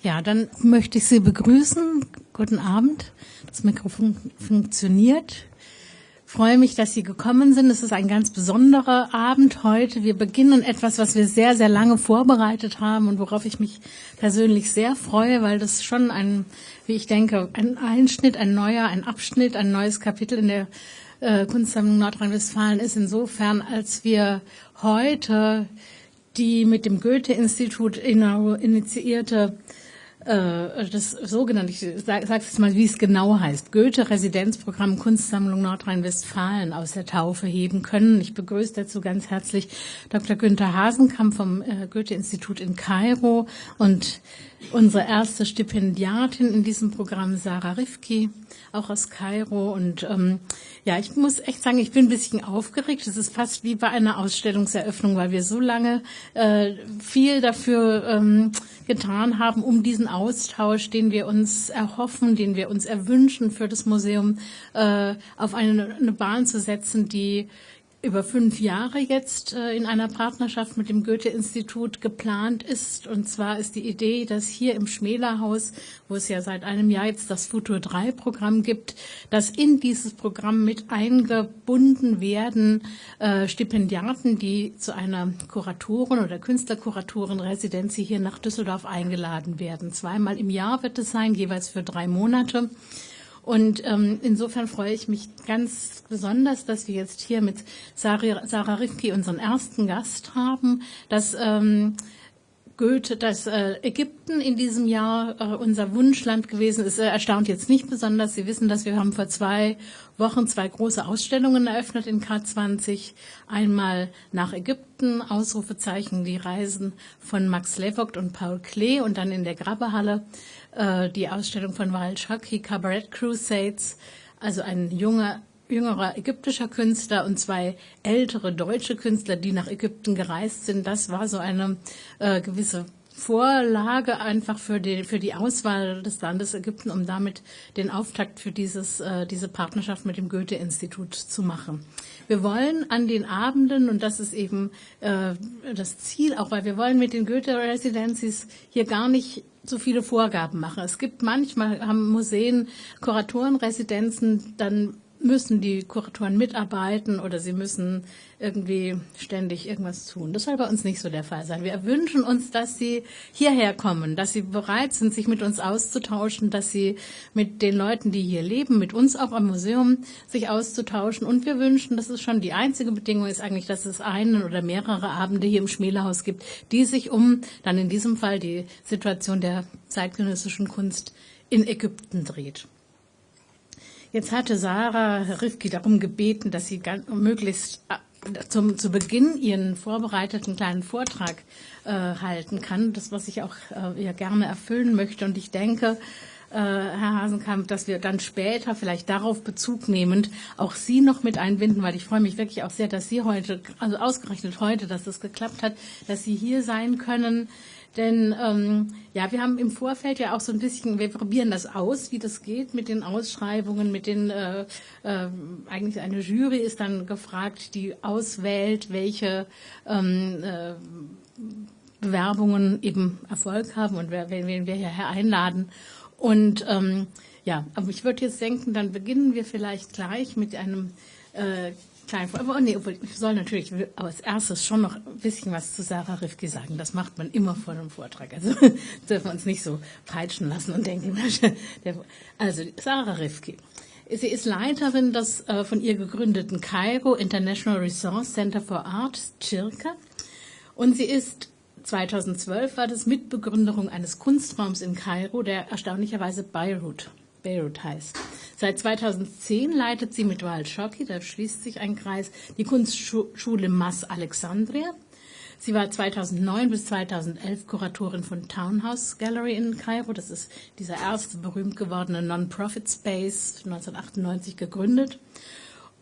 Ja, dann möchte ich Sie begrüßen. Guten Abend. Das Mikrofon funktioniert. Ich freue mich, dass Sie gekommen sind. Es ist ein ganz besonderer Abend heute. Wir beginnen etwas, was wir sehr, sehr lange vorbereitet haben und worauf ich mich persönlich sehr freue, weil das schon wie ich denke, ein Einschnitt, ein Abschnitt, ein neues Kapitel in der Kunstsammlung Nordrhein-Westfalen ist, insofern, als wir heute die mit dem Goethe-Institut initiierte das sogenannte, ich sage es mal, wie es genau heißt, Goethe-Residenzprogramm Kunstsammlung Nordrhein-Westfalen aus der Taufe heben können. Ich begrüße dazu ganz herzlich Dr. Günther Hasenkamp vom Goethe-Institut in Kairo und unsere erste Stipendiatin in diesem Programm, Rifky, auch aus Kairo. Und ich muss echt sagen, ich bin ein bisschen aufgeregt. Es ist fast wie bei einer Ausstellungseröffnung, weil wir so lange viel dafür getan haben, um diesen Austausch, den wir uns erhoffen, den wir uns erwünschen für das Museum, auf eine Bahn zu setzen, die über 5 Jahre jetzt in einer Partnerschaft mit dem Goethe-Institut geplant ist. Und zwar ist die Idee, dass hier im Schmela Haus, wo es ja seit einem Jahr jetzt das Futur 3 Programm gibt, dass in dieses Programm mit eingebunden werden Stipendiaten, die zu einer Kuratorin oder Künstlerkuratorin Residency hier nach Düsseldorf eingeladen werden. 2-mal im Jahr wird es sein, jeweils für 3 Monate. Und insofern freue ich mich ganz besonders, dass wir jetzt hier mit Sarah Rifky unseren ersten Gast haben, dass Ägypten in diesem Jahr unser Wunschland gewesen ist. Erstaunt jetzt nicht besonders. Sie wissen, dass wir haben vor 2 Wochen 2 große Ausstellungen eröffnet in K20. Einmal nach Ägypten, Ausrufezeichen, die Reisen von Max Levogt und Paul Klee, und dann in der Grabbehalle die Ausstellung von Wael Shaki, Cabaret Crusades, also ein jüngerer ägyptischer Künstler und 2 ältere deutsche Künstler, die nach Ägypten gereist sind. Das war so eine gewisse Vorlage einfach für die Auswahl des Landes Ägypten, um damit den Auftakt für diese Partnerschaft mit dem Goethe-Institut zu machen. Wir wollen an den Abenden, und das ist eben das Ziel auch, weil wir wollen mit den Goethe-Residencies hier gar nicht so viele Vorgaben machen. Es gibt manchmal, haben Museen Kuratorenresidenzen, dann müssen die Kuratoren mitarbeiten oder sie müssen irgendwie ständig irgendwas tun. Das soll bei uns nicht so der Fall sein. Wir wünschen uns, dass sie hierher kommen, dass sie bereit sind, sich mit uns auszutauschen, dass sie mit den Leuten, die hier leben, mit uns auch am Museum sich auszutauschen. Und wir wünschen, das ist schon die einzige Bedingung, ist eigentlich, dass es einen oder mehrere Abende hier im Schmela-Haus gibt, die sich um dann in diesem Fall die Situation der zeitgenössischen Kunst in Ägypten dreht. Jetzt hatte Sarah Rifky darum gebeten, dass sie möglichst zu Beginn ihren vorbereiteten kleinen Vortrag halten kann. Das, was ich auch gerne erfüllen möchte. Und ich denke, Herr Hasenkamp, dass wir dann später vielleicht darauf Bezug nehmend auch Sie noch mit einbinden, weil ich freue mich wirklich auch sehr, dass Sie heute, also ausgerechnet heute, dass das geklappt hat, dass Sie hier sein können. Denn wir haben im Vorfeld ja auch so ein bisschen, wir probieren das aus, wie das geht mit den Ausschreibungen, mit den eigentlich eine Jury ist dann gefragt, die auswählt, welche Bewerbungen eben Erfolg haben und wen wir hierher einladen. Und aber ich würde jetzt denken, dann beginnen wir vielleicht gleich mit einem ich soll natürlich als erstes schon noch ein bisschen was zu Sarah Rifky sagen. Das macht man immer vor einem Vortrag. Also dürfen wir uns nicht so peitschen lassen und denken. Also Sarah Rifky. Sie ist Leiterin des von ihr gegründeten Cairo International Resource Center for Art, CIRCA. Und sie ist 2012 war das Mitbegründerin eines Kunstraums in Kairo, der erstaunlicherweise Beirut heißt. Seit 2010 leitet sie mit Wael Shaki, da schließt sich ein Kreis, die Kunstschule Mas Alexandria. Sie war 2009 bis 2011 Kuratorin von Townhouse Gallery in Kairo. Das ist dieser erste berühmt gewordene Non-Profit-Space, 1998 gegründet.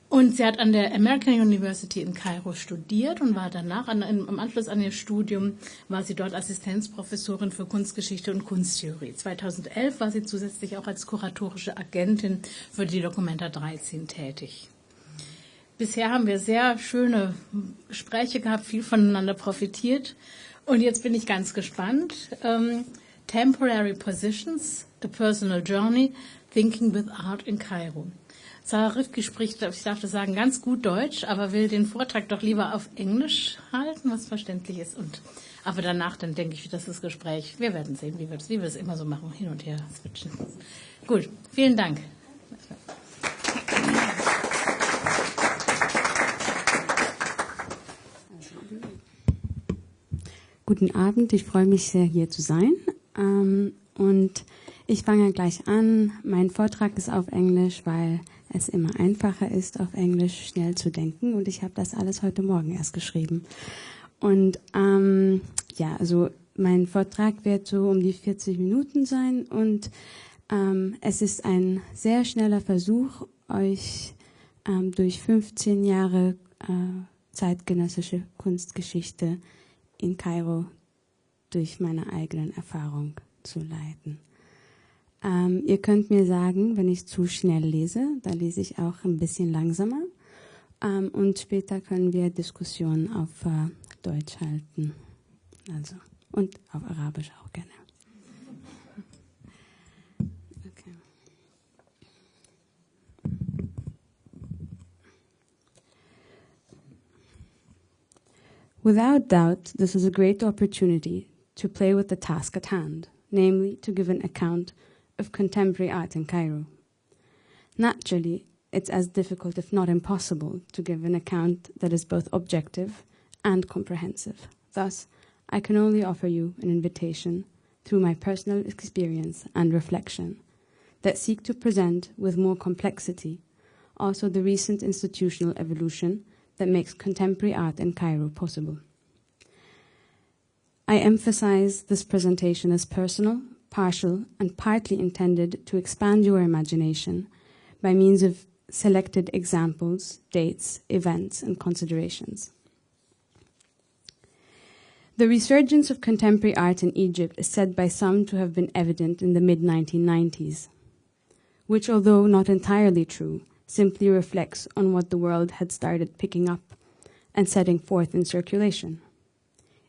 Und sie hat an der American University in Kairo studiert und war danach, im Anschluss an ihr Studium, war sie dort Assistenzprofessorin für Kunstgeschichte und Kunsttheorie. 2011 war sie zusätzlich auch als kuratorische Agentin für die Documenta 13 tätig. Bisher haben wir sehr schöne Gespräche gehabt, viel voneinander profitiert. Und jetzt bin ich ganz gespannt. Temporary Positions, A Personal Journey, Thinking with Art in Cairo. Sarah Rifky spricht, ich darf das sagen, ganz gut Deutsch, aber will den Vortrag doch lieber auf Englisch halten, was verständlich ist. Aber danach, dann denke ich, das ist das Gespräch. Wir werden sehen, wie wir es immer so machen, hin und her switchen. Gut, vielen Dank. Guten Abend, ich freue mich sehr, hier zu sein. Und ich fange gleich an. Mein Vortrag ist auf Englisch, weil es immer einfacher ist, auf Englisch schnell zu denken. Und ich habe das alles heute Morgen erst geschrieben. Und also mein Vortrag wird so um die 40 Minuten sein. Und es ist ein sehr schneller Versuch, euch durch 15 Jahre zeitgenössische Kunstgeschichte in Kairo durch meine eigenen Erfahrungen zu leiten. Ihr könnt mir sagen, wenn ich zu schnell lese, da lese ich auch ein bisschen langsamer. Und später können wir Diskussionen auf Deutsch halten. Also, und auf Arabisch auch gerne. Okay. Without doubt, this is a great opportunity to play with the task at hand, namely to give an account of contemporary art in Cairo. Naturally, it's as difficult, if not impossible, to give an account that is both objective and comprehensive. Thus, I can only offer you an invitation through my personal experience and reflection that seek to present with more complexity also the recent institutional evolution that makes contemporary art in Cairo possible. I emphasize this presentation as personal, partial, and partly intended to expand your imagination by means of selected examples, dates, events, and considerations. The resurgence of contemporary art in Egypt is said by some to have been evident in the mid-1990s, which, although not entirely true, simply reflects on what the world had started picking up and setting forth in circulation.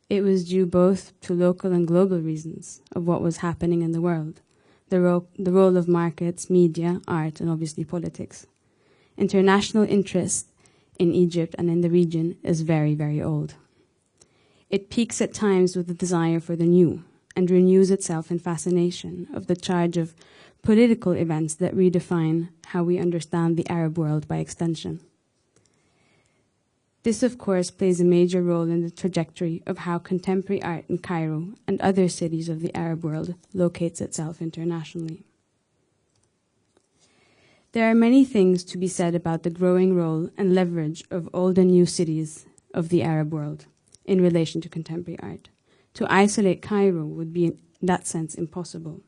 It was due both to local and global reasons of what was happening in the world, the role of markets, media, art, and obviously politics. International interest in Egypt and in the region is very, very old. It peaks at times with the desire for the new and renews itself in fascination of the charge of political events that redefine how we understand the Arab world by extension. This, of course, plays a major role in the trajectory of how contemporary art in Cairo and other cities of the Arab world locates itself internationally. There are many things to be said about the growing role and leverage of old and new cities of the Arab world in relation to contemporary art. To isolate Cairo would be, in that sense, impossible.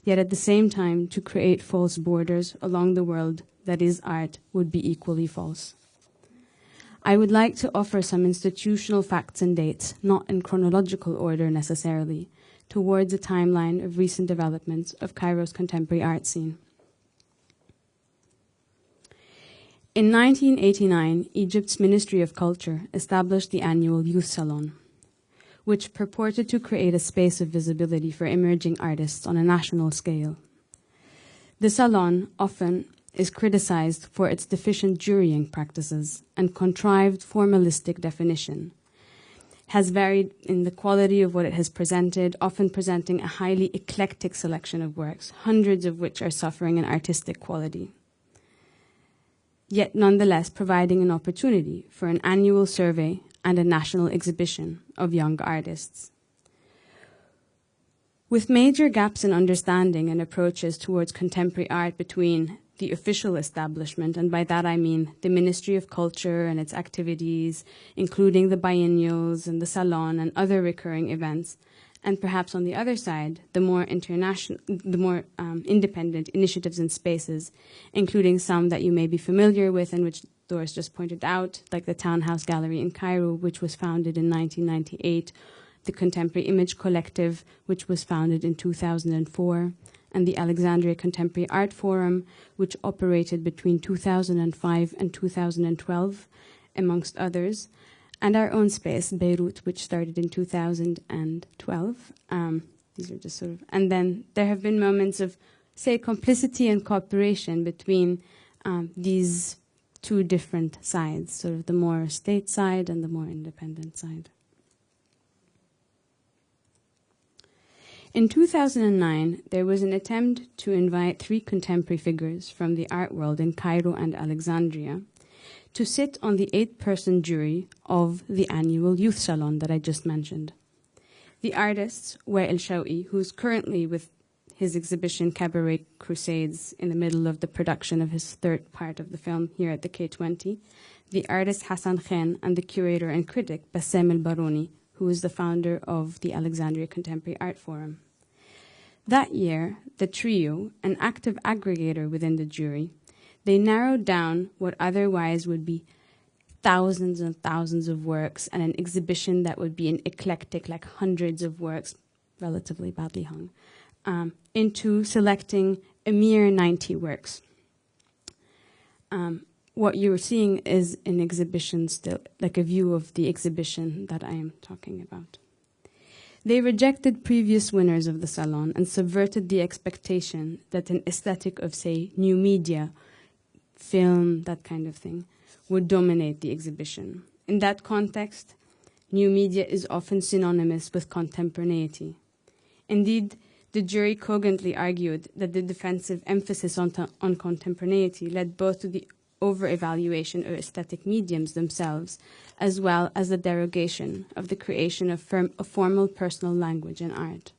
Yet at the same time, to create false borders along the world that is art would be equally false. I would like to offer some institutional facts and dates, not in chronological order necessarily, towards a timeline of recent developments of Cairo's contemporary art scene. In 1989, Egypt's Ministry of Culture established the annual Youth Salon, which purported to create a space of visibility for emerging artists on a national scale. The Salon often is criticized for its deficient jurying practices and contrived formalistic definition, has varied in the quality of what it has presented, often presenting a highly eclectic selection of works, hundreds of which are suffering in artistic quality, yet nonetheless providing an opportunity for an annual survey and a national exhibition of young artists. With major gaps in understanding and approaches towards contemporary art between the official establishment, and by that I mean the Ministry of Culture and its activities, including the biennials and the Salon and other recurring events, and perhaps on the other side, the more independent initiatives and spaces, including some that you may be familiar with and which Doris just pointed out, like the Townhouse Gallery in Cairo, which was founded in 1998, the Contemporary Image Collective, which was founded in 2004, and the Alexandria Contemporary Art Forum, which operated between 2005 and 2012, amongst others, and our own space, Beirut, which started in 2012. These are just sort of, and then there have been moments of, say, complicity and cooperation between these two different sides, sort of the more state side and the more independent side. In 2009, there was an attempt to invite 3 contemporary figures from the art world in Cairo and Alexandria to sit on the 8-person jury of the annual youth salon that I just mentioned. The artists were El Shawi, who's currently with his exhibition Cabaret Crusades in the middle of the production of his 3rd part of the film here at the K20, the artist Hassan Khan, and the curator and critic Bassem El-Baroni, who is the founder of the Alexandria Contemporary Art Forum. That year, the trio, an active aggregator within the jury, they narrowed down what otherwise would be thousands and thousands of works and an exhibition that would be an eclectic, like hundreds of works, relatively badly hung, into selecting a mere 90 works. What you're seeing is an exhibition still, like a view of the exhibition that I am talking about. They rejected previous winners of the Salon and subverted the expectation that an aesthetic of, say, new media, film, that kind of thing, would dominate the exhibition. In that context, new media is often synonymous with contemporaneity. Indeed, the jury cogently argued that the defensive emphasis on contemporaneity led both to the over-evaluation of aesthetic mediums themselves, as well as the derogation of the creation of a formal personal language in art.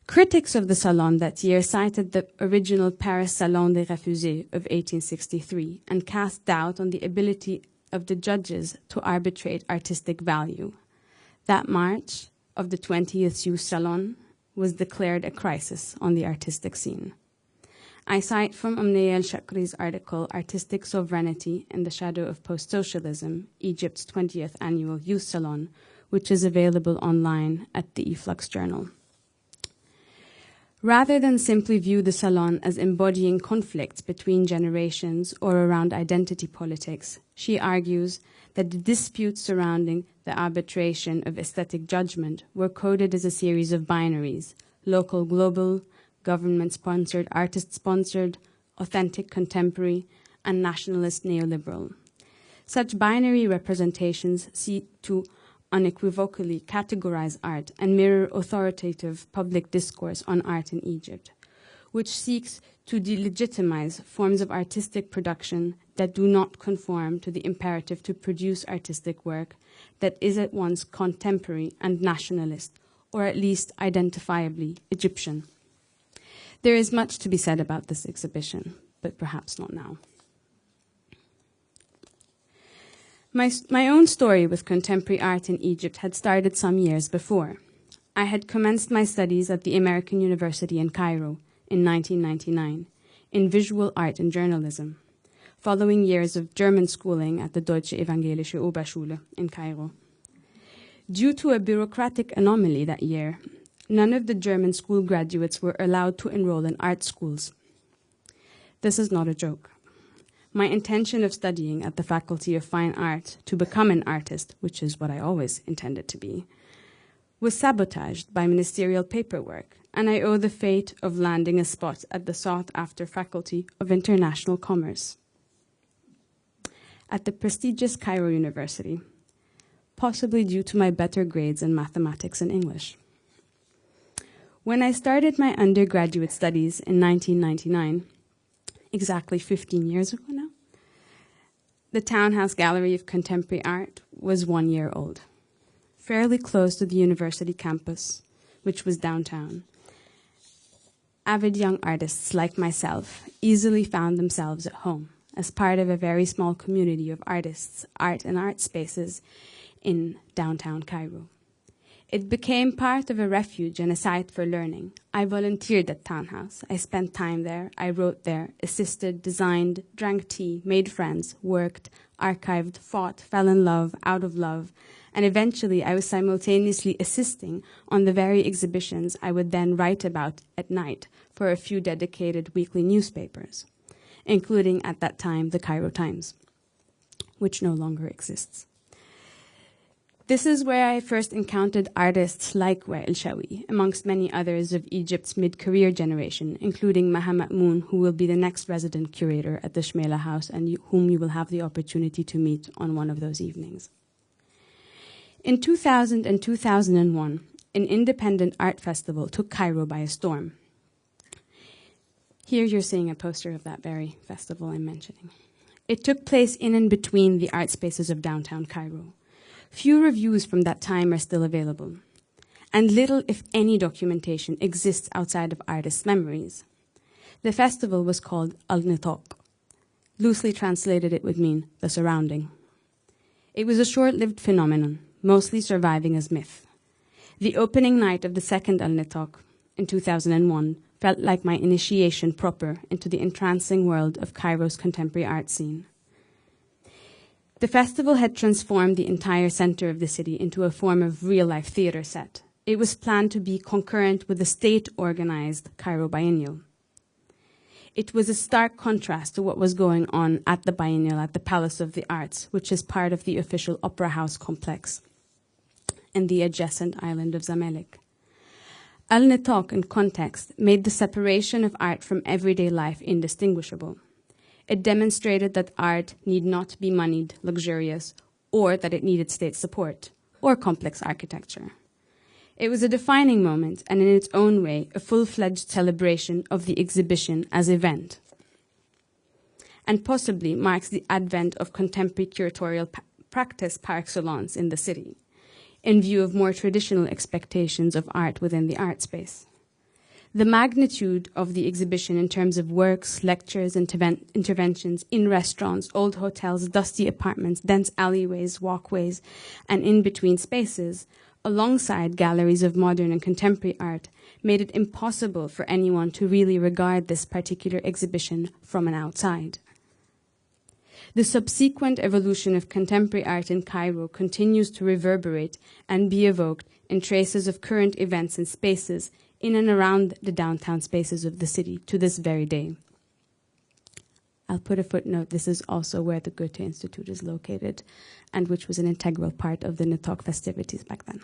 Critics of the Salon that year cited the original Paris Salon des Refusés of 1863 and cast doubt on the ability of the judges to arbitrate artistic value. That March of the 20th Youth Salon was declared a crisis on the artistic scene. I cite from Omnia El-Shakri's article, Artistic Sovereignty in the Shadow of Post-Socialism, Egypt's 20th Annual Youth Salon, which is available online at the Efflux Journal. Rather than simply view the Salon as embodying conflicts between generations or around identity politics, she argues that the disputes surrounding the arbitration of aesthetic judgment were coded as a series of binaries: local, global, government-sponsored, artist-sponsored, authentic, contemporary, and nationalist neoliberal. Such binary representations seek to unequivocally categorize art and mirror authoritative public discourse on art in Egypt, which seeks to delegitimize forms of artistic production that do not conform to the imperative to produce artistic work that is at once contemporary and nationalist, or at least identifiably Egyptian. There is much to be said about this exhibition, but perhaps not now. My own story with contemporary art in Egypt had started some years before. I had commenced my studies at the American University in Cairo in 1999 in visual art and journalism, following years of German schooling at the Deutsche Evangelische Oberschule in Cairo. Due to a bureaucratic anomaly that year, none of the German school graduates were allowed to enroll in art schools. This is not a joke. My intention of studying at the Faculty of Fine Art to become an artist, which is what I always intended to be, was sabotaged by ministerial paperwork, and I owe the fate of landing a spot at the sought-after Faculty of International Commerce at the prestigious Cairo University, possibly due to my better grades in mathematics and English. When I started my undergraduate studies in 1999, exactly 15 years ago now, the Townhouse Gallery of Contemporary Art was 1 year old, fairly close to the university campus, which was downtown. Avid young artists like myself easily found themselves at home as part of a very small community of artists, art and art spaces in downtown Cairo. It became part of a refuge and a site for learning. I volunteered at Townhouse. I spent time there. I wrote there, assisted, designed, drank tea, made friends, worked, archived, fought, fell in love, out of love, and eventually I was simultaneously assisting on the very exhibitions I would then write about at night for a few dedicated weekly newspapers, including at that time the Cairo Times, which no longer exists. This is where I first encountered artists like Wael Shawi, amongst many others of Egypt's mid-career generation, including Maha Ma'moon, who will be the next resident curator at the Schmela House and whom you will have the opportunity to meet on one of those evenings. In 2000 and 2001, an independent art festival took Cairo by a storm. Here you're seeing a poster of that very festival I'm mentioning. It took place in and between the art spaces of downtown Cairo. Few reviews from that time are still available, and little, if any, documentation exists outside of artists' memories. The festival was called Al-Nitaq. Loosely translated, it would mean the surrounding. It was a short-lived phenomenon, mostly surviving as myth. The opening night of the second Al-Nitaq in 2001 felt like my initiation proper into the entrancing world of Cairo's contemporary art scene. The festival had transformed the entire center of the city into a form of real-life theater set. It was planned to be concurrent with the state-organized Cairo Biennial. It was a stark contrast to what was going on at the Biennial at the Palace of the Arts, which is part of the official Opera House complex and the adjacent island of Zamalek. Al-Nitaq, in context, made the separation of art from everyday life indistinguishable. It demonstrated that art need not be moneyed, luxurious, or that it needed state support, or complex architecture. It was a defining moment, and in its own way, a full-fledged celebration of the exhibition as event, and possibly marks the advent of contemporary curatorial practice par excellence in the city, in view of more traditional expectations of art within the art space. The magnitude of the exhibition in terms of works, lectures, interventions in restaurants, old hotels, dusty apartments, dense alleyways, walkways, and in-between spaces, alongside galleries of modern and contemporary art, made it impossible for anyone to really regard this particular exhibition from an outside. The subsequent evolution of contemporary art in Cairo continues to reverberate and be evoked in traces of current events and spaces in and around the downtown spaces of the city to this very day. I'll put a footnote. This is also where the Goethe-Institut is located, and which was an integral part of the Nitaq festivities back then.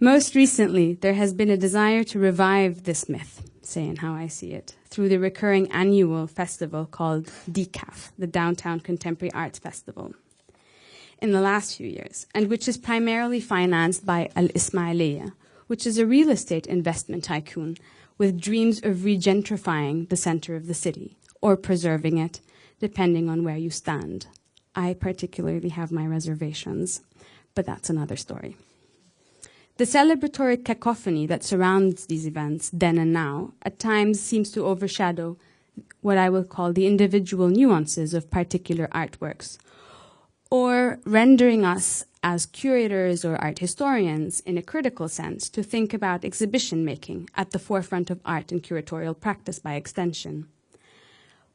Most recently, there has been a desire to revive this myth, saying how I see it, through the recurring annual festival called DCAF, the Downtown Contemporary Arts Festival, in the last few years, and which is primarily financed by Al-Ismailiyya, which is a real estate investment tycoon with dreams of regentrifying the center of the city, or preserving it, depending on where you stand. I particularly have my reservations, but that's another story. The celebratory cacophony that surrounds these events, then and now, at times seems to overshadow what I will call the individual nuances of particular artworks, or rendering us as curators or art historians, in a critical sense, to think about exhibition making at the forefront of art and curatorial practice by extension.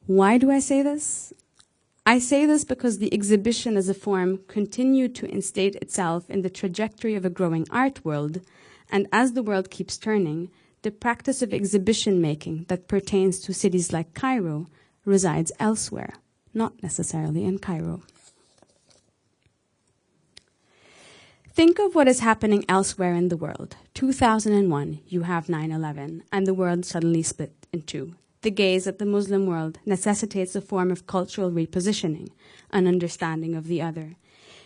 Why do I say this? I say this because the exhibition as a form continued to instate itself in the trajectory of a growing art world, and as the world keeps turning, the practice of exhibition making that pertains to cities like Cairo resides elsewhere, not necessarily in Cairo. Think of what is happening elsewhere in the world. 2001, you have 9/11, and the world suddenly split in two. The gaze at the Muslim world necessitates a form of cultural repositioning, an understanding of the other.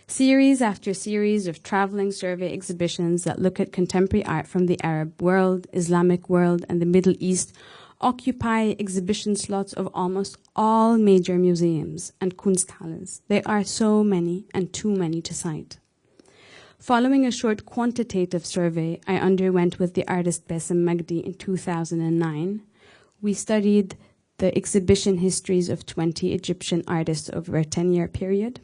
Series after series of traveling survey exhibitions that look at contemporary art from the Arab world, Islamic world, and the Middle East occupy exhibition slots of almost all major museums and Kunsthallen. There are so many and too many to cite. Following a short quantitative survey I underwent with the artist Bassem Magdi in 2009, we studied the exhibition histories of 20 Egyptian artists over a 10-year period.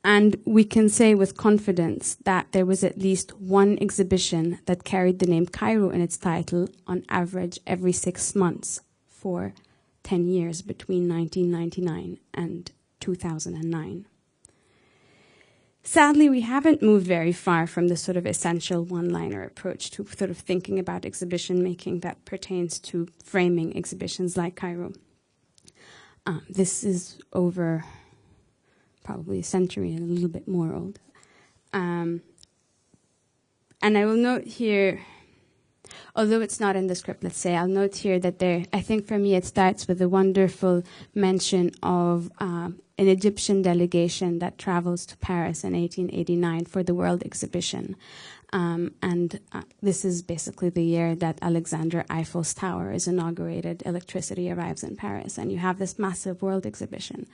And we can say with confidence that there was at least one exhibition that carried the name Cairo in its title on average every 6 months for 10 years between 1999 and 2009. Sadly, we haven't moved very far from the sort of essential one-liner approach to sort of thinking about exhibition making that pertains to framing exhibitions like Cairo. This is over probably a century and a little bit more old. And I will note here, although it's not in the script, let's say, I'll note here that I think for me it starts with a wonderful mention of an Egyptian delegation that travels to Paris in 1889 for the World Exhibition. This is basically the year that Alexander Eiffel's tower is inaugurated, electricity arrives in Paris, and you have this massive World Exhibition.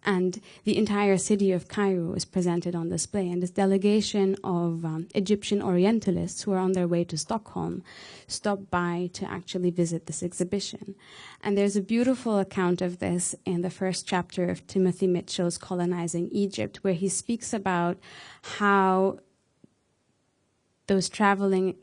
And the entire city of Cairo is presented on display. And this delegation of Egyptian Orientalists who are on their way to Stockholm stopped by to actually visit this exhibition. And there's a beautiful account of this in the first chapter of Timothy Mitchell's Colonizing Egypt, where he speaks about how this traveling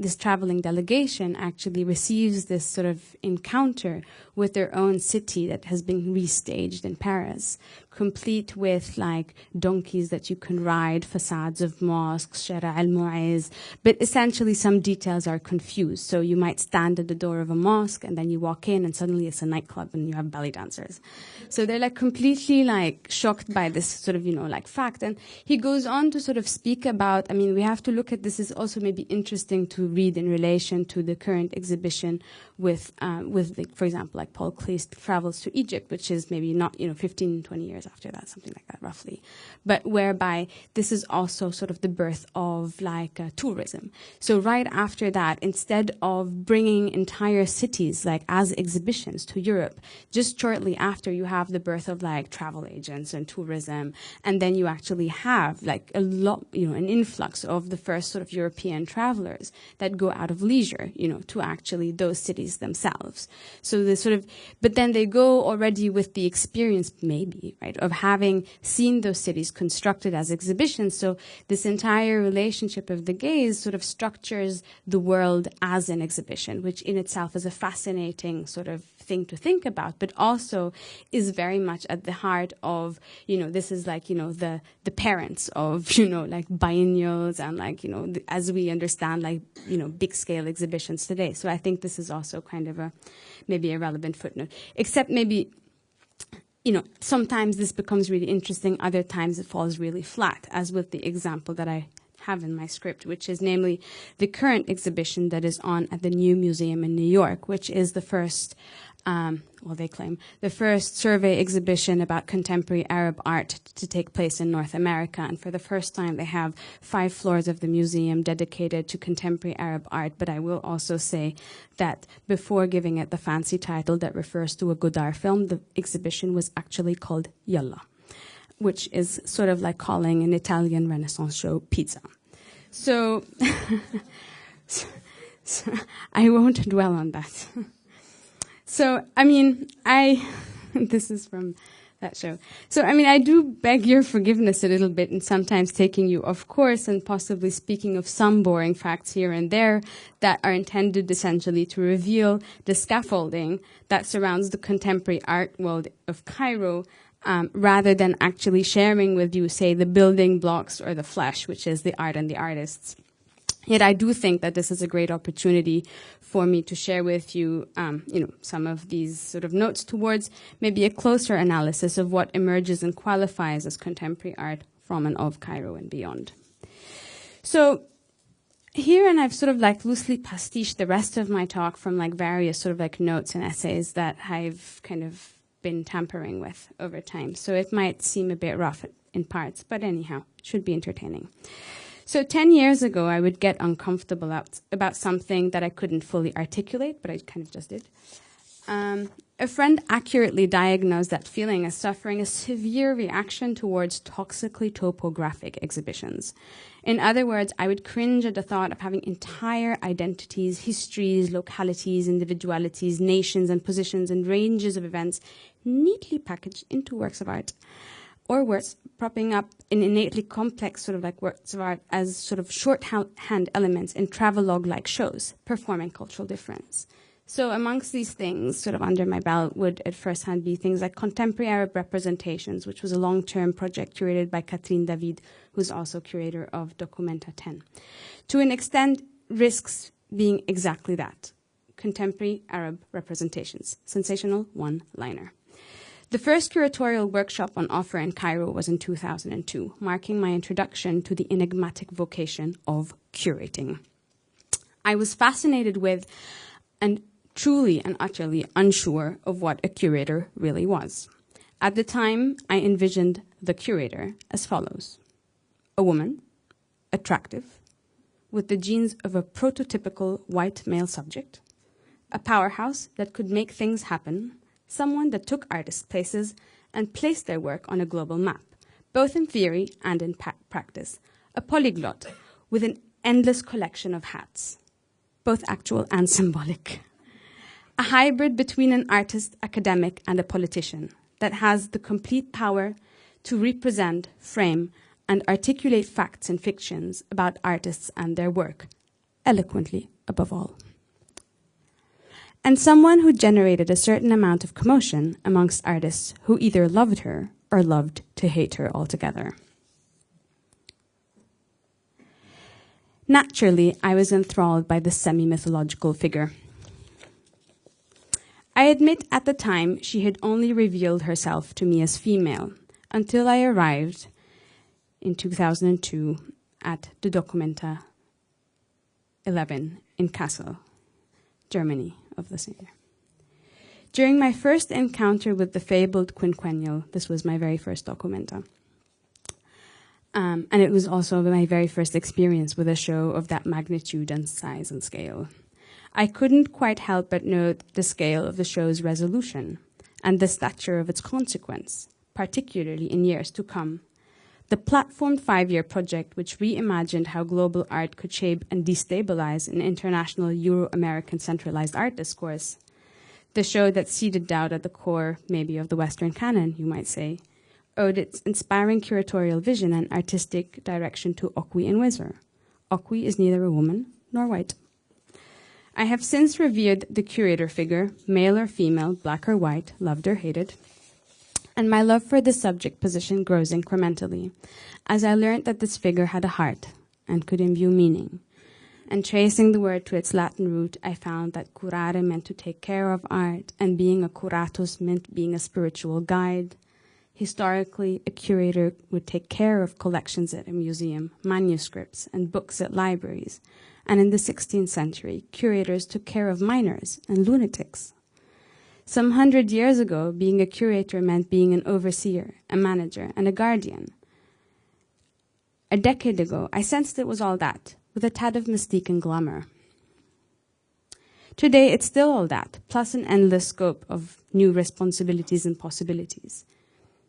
delegation actually receives this sort of encounter with their own city that has been restaged in Paris, complete with like donkeys that you can ride, facades of mosques, Shara al-Mu'izz, but essentially some details are confused. So you might stand at the door of a mosque and then you walk in and suddenly it's a nightclub and you have belly dancers. So they're like completely like shocked by this sort of, like fact. And he goes on to sort of speak about, we have to look at this is also maybe interesting to read in relation to the current exhibition with like, for example, like Paul Klee's travels to Egypt, which is maybe not, 15, 20 years after that, something like that, roughly. But whereby this is also sort of the birth of like tourism. So right after that, instead of bringing entire cities like as exhibitions to Europe, just shortly after you have the birth of like travel agents and tourism, and then you actually have like a lot, an influx of the first sort of European travelers that go out of leisure, to actually those cities themselves. So the sort of, but then they go already with the experience, maybe, right, of having seen those cities constructed as exhibitions. So this entire relationship of the gaze sort of structures the world as an exhibition, which in itself is a fascinating sort of thing to think about, but also is very much at the heart of, this is like, the parents of, like biennials and like, as we understand, like, big scale exhibitions today. So I think this is also kind of maybe a relevant footnote, except maybe, sometimes this becomes really interesting, other times it falls really flat, as with the example that I have in my script, which is namely the current exhibition that is on at the New Museum in New York, which is the first, they claim, the first survey exhibition about contemporary Arab art to take place in North America. And for the first time, they have 5 floors of the museum dedicated to contemporary Arab art. But I will also say that before giving it the fancy title that refers to a Godard film, the exhibition was actually called Yalla, which is sort of like calling an Italian Renaissance show pizza. So, so I won't dwell on that. So, this is from that show. So, I do beg your forgiveness a little bit in sometimes taking you off course and possibly speaking of some boring facts here and there that are intended essentially to reveal the scaffolding that surrounds the contemporary art world of Cairo, rather than actually sharing with you, say, the building blocks or the flesh, which is the art and the artists. Yet I do think that this is a great opportunity for me to share with you, some of these sort of notes towards maybe a closer analysis of what emerges and qualifies as contemporary art from and of Cairo and beyond. So here, and I've sort of like loosely pastiched the rest of my talk from like various sort of like notes and essays that I've kind of been tampering with over time. So it might seem a bit rough in parts, but anyhow, it should be entertaining. So 10 years ago, I would get uncomfortable about something that I couldn't fully articulate, but I kind of just did. A friend accurately diagnosed that feeling as suffering a severe reaction towards toxically topographic exhibitions. In other words, I would cringe at the thought of having entire identities, histories, localities, individualities, nations, and positions and ranges of events neatly packaged into works of art. Or worse, propping up in innately complex sort of like works of art as sort of shorthand elements in travelogue-like shows, performing cultural difference. So amongst these things, sort of under my belt, would at first hand be things like contemporary Arab representations, which was a long-term project curated by Catherine David, who's also curator of Documenta 10. To an extent, risks being exactly that, contemporary Arab representations, sensational one-liner. The first curatorial workshop on offer in Cairo was in 2002, marking my introduction to the enigmatic vocation of curating. I was fascinated with and truly and utterly unsure of what a curator really was. At the time, I envisioned the curator as follows: a woman, attractive, with the genes of a prototypical white male subject, a powerhouse that could make things happen, someone that took artists places and placed their work on a global map, both in theory and in practice, a polyglot with an endless collection of hats, both actual and symbolic. A hybrid between an artist, academic, and a politician that has the complete power to represent, frame, and articulate facts and fictions about artists and their work, eloquently above all. And someone who generated a certain amount of commotion amongst artists who either loved her or loved to hate her altogether. Naturally, I was enthralled by this semi-mythological figure. I admit at the time she had only revealed herself to me as female until I arrived in 2002 at the Documenta 11 in Kassel, Germany of the same year. During my first encounter with the fabled quinquennial, this was my very first Documenta, and it was also my very first experience with a show of that magnitude and size and scale. I couldn't quite help but note the scale of the show's resolution and the stature of its consequence, particularly in years to come. The platformed 5-year project, which reimagined how global art could shape and destabilize an international Euro-American centralized art discourse. The show that seeded doubt at the core, maybe, of the Western canon, you might say, owed its inspiring curatorial vision and artistic direction to Okwi and Wizard. Okwi is neither a woman nor white. I have since revered the curator figure, male or female, black or white, loved or hated, and my love for the subject position grows incrementally, as I learned that this figure had a heart and could imbue meaning. And tracing the word to its Latin root, I found that curare meant to take care of art, and being a curatus meant being a spiritual guide. Historically, a curator would take care of collections at a museum, manuscripts, and books at libraries. And in the 16th century, curators took care of minors and lunatics. Some 100 years ago, being a curator meant being an overseer, a manager, and a guardian. A decade ago, I sensed it was all that, with a tad of mystique and glamour. Today, it's still all that, plus an endless scope of new responsibilities and possibilities.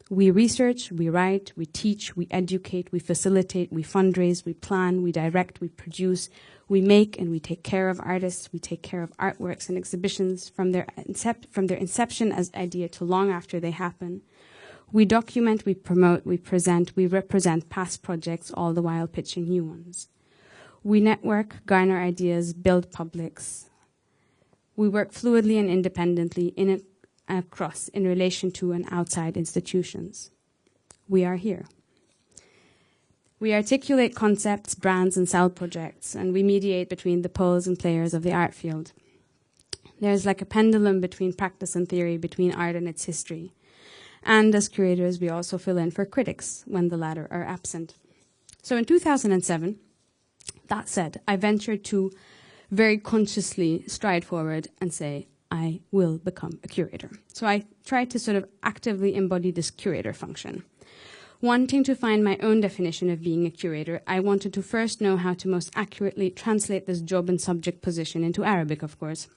We research, we write, we teach, we educate, we facilitate, we fundraise, we plan, we direct, we produce, we make and we take care of artists, we take care of artworks and exhibitions from their inception as idea to long after they happen. We document, we promote, we present, we represent past projects, all the while pitching new ones. We network, garner ideas, build publics. We work fluidly and independently across in relation to and outside institutions. We are here. We articulate concepts, brands, and sell projects, and we mediate between the poles and players of the art field. There's like a pendulum between practice and theory, between art and its history. And as curators, we also fill in for critics when the latter are absent. So in 2007, that said, I ventured to very consciously stride forward and say, I will become a curator. So I tried to sort of actively embody this curator function. Wanting to find my own definition of being a curator, I wanted to first know how to most accurately translate this job and subject position into Arabic, of course.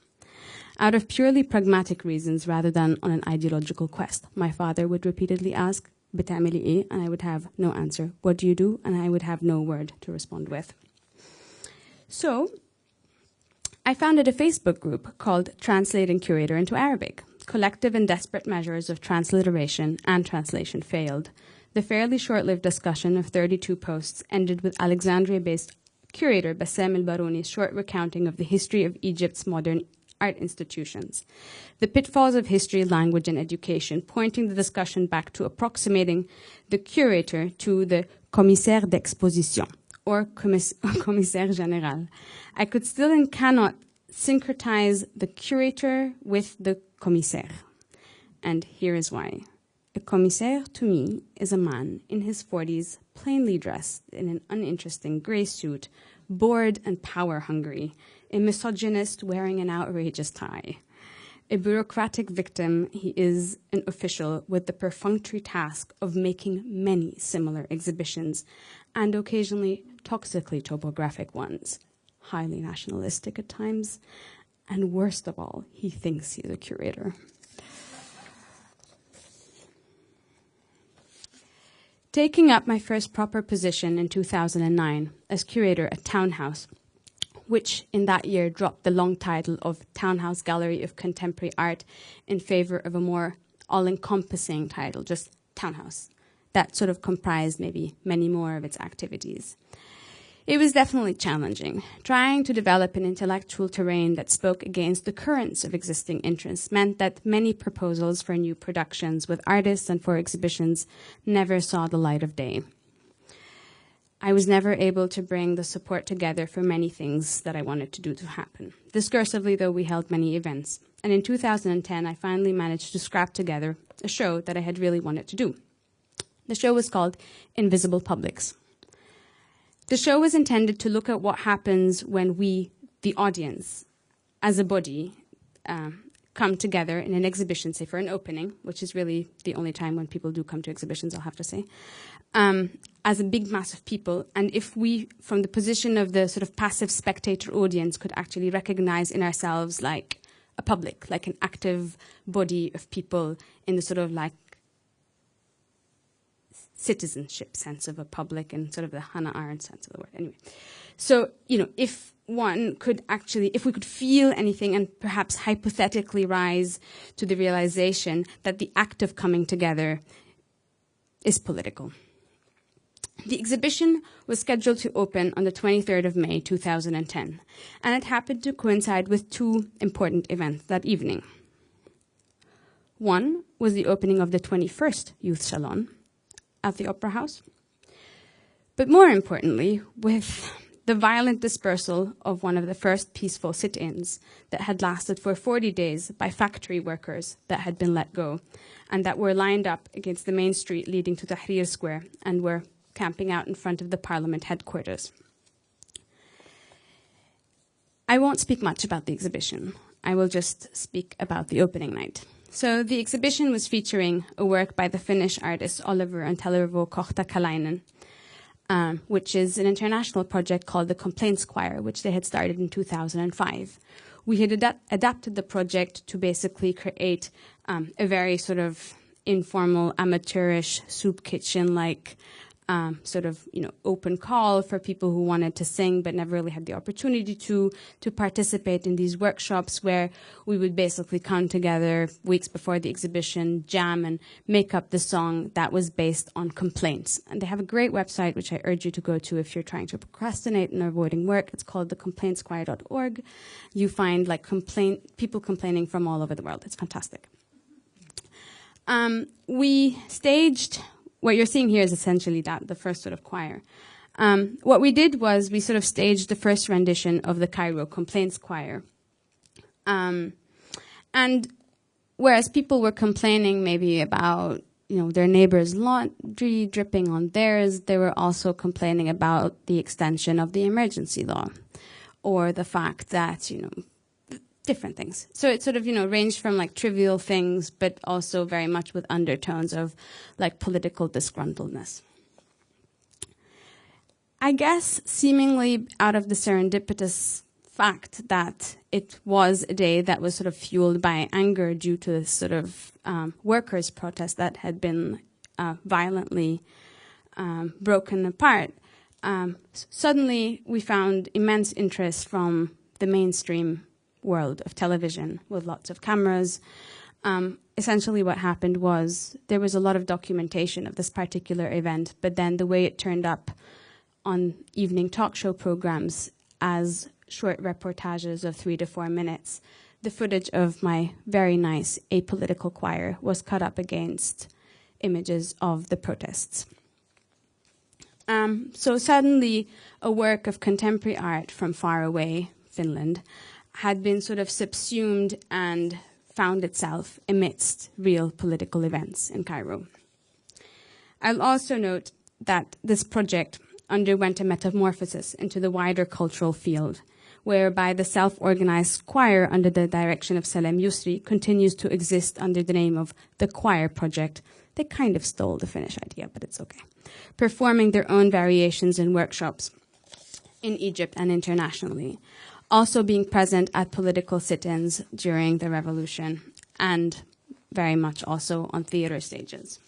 Out of purely pragmatic reasons rather than on an ideological quest. My father would repeatedly ask, "بتعملي إيه?" and I would have no answer. "What do you do?" and I would have no word to respond with. So I founded a Facebook group called Translating Curator into Arabic, collective and desperate measures of transliteration and translation failed. The fairly short-lived discussion of 32 posts ended with Alexandria-based curator Bassem El-Barouni's short recounting of the history of Egypt's modern art institutions, the pitfalls of history, language, and education, pointing the discussion back to approximating the curator to the commissaire d'exposition, or commissaire général. I could still and cannot syncretize the curator with the commissaire. and here is why. A commissaire to me is a man in his 40s, plainly dressed in an uninteresting grey suit, bored and power-hungry, a misogynist wearing an outrageous tie. A bureaucratic victim, he is an official with the perfunctory task of making many similar exhibitions, and occasionally toxically topographic ones, highly nationalistic at times, and worst of all, he thinks he's a curator. Taking up my first proper position in 2009 as curator at Townhouse, which in that year dropped the long title of Townhouse Gallery of Contemporary Art in favor of a more all-encompassing title, just Townhouse, that sort of comprised maybe many more of its activities. It was definitely challenging. Trying to develop an intellectual terrain that spoke against the currents of existing interests meant that many proposals for new productions with artists and for exhibitions never saw the light of day. I was never able to bring the support together for many things that I wanted to do to happen. Discursively, though, we held many events. And in 2010, I finally managed to scrap together a show that I had really wanted to do. The show was called Invisible Publics. The show was intended to look at what happens when we, the audience, as a body, come together in an exhibition, say for an opening, which is really the only time when people do come to exhibitions, I'll have to say, as a big mass of people. And if we, from the position of the sort of passive spectator audience, could actually recognize in ourselves like a public, like an active body of people in the sort of like citizenship sense of a public and sort of the Hannah Arendt sense of the word. Anyway, so, if one could actually, if we could feel anything and perhaps hypothetically rise to the realization that the act of coming together is political. The exhibition was scheduled to open on the 23rd of May, 2010, and it happened to coincide with two important events that evening. One was the opening of the 21st Youth Salon at the Opera House, but more importantly, with the violent dispersal of one of the first peaceful sit-ins that had lasted for 40 days by factory workers that had been let go and that were lined up against the main street leading to Tahrir Square and were camping out in front of the Parliament headquarters. I won't speak much about the exhibition. I will just speak about the opening night. So the exhibition was featuring a work by the Finnish artist Oliver and Tellervo Kohtakalainen, which is an international project called the Complaints Choir, which they had started in 2005. We had adapted the project to basically create a very sort of informal, amateurish soup kitchen-like open call for people who wanted to sing but never really had the opportunity to participate in these workshops where we would basically come together weeks before the exhibition, jam, and make up the song that was based on complaints. And they have a great website, which I urge you to go to if you're trying to procrastinate and avoiding work. It's called thecomplainschoir.org. You find people complaining from all over the world. It's fantastic. We staged... What you're seeing here is essentially the first sort of choir. What we did was we sort of staged the first rendition of the Cairo Complaints Choir. And whereas people were complaining maybe about, their neighbor's laundry dripping on theirs, they were also complaining about the extension of the emergency law or the fact that, different things. So it sort of, ranged from like trivial things, but also very much with undertones of like political disgruntledness. I guess seemingly out of the serendipitous fact that it was a day that was sort of fueled by anger due to this sort of workers' protest that had been violently broken apart, suddenly we found immense interest from the mainstream world of television with lots of cameras. Essentially what happened was there was a lot of documentation of this particular event, but then the way it turned up on evening talk show programs as short reportages of 3 to 4 minutes, the footage of my very nice apolitical choir was cut up against images of the protests. So suddenly a work of contemporary art from far away, Finland, had been sort of subsumed and found itself amidst real political events in Cairo. I'll also note that this project underwent a metamorphosis into the wider cultural field, whereby the self-organized choir under the direction of Salem Yusri continues to exist under the name of the Choir Project. They kind of stole the Finnish idea, but it's okay. Performing their own variations in workshops in Egypt and internationally, also being present at political sit-ins during the revolution, and very much also on theater stages.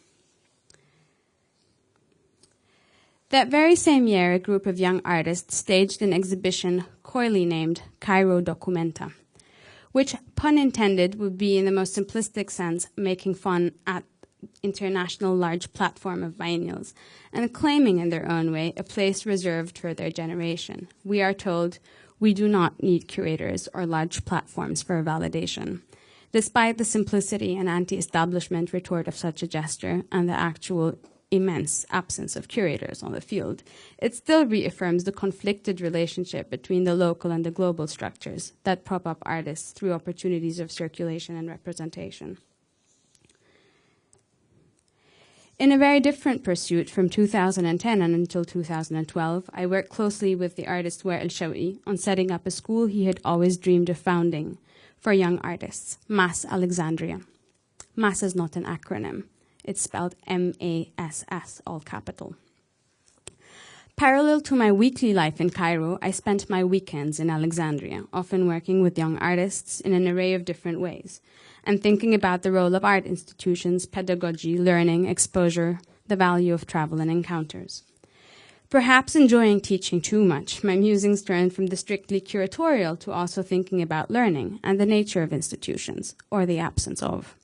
That very same year, a group of young artists staged an exhibition coyly named Cairo Documenta, which, pun intended, would be in the most simplistic sense making fun at international large platform of biennials and claiming in their own way a place reserved for their generation. We are told we do not need curators or large platforms for validation. Despite the simplicity and anti-establishment retort of such a gesture and the actual immense absence of curators on the field, it still reaffirms the conflicted relationship between the local and the global structures that prop up artists through opportunities of circulation and representation. In a very different pursuit from 2010 and until 2012, I worked closely with the artist Wael Shawi on setting up a school he had always dreamed of founding for young artists, Mass Alexandria. Mass is not an acronym. It's spelled M-A-S-S, all capital. Parallel to my weekly life in Cairo, I spent my weekends in Alexandria, often working with young artists in an array of different ways, and thinking about the role of art institutions, pedagogy, learning, exposure, the value of travel and encounters. Perhaps enjoying teaching too much, my musings turned from the strictly curatorial to also thinking about learning and the nature of institutions, or the absence of.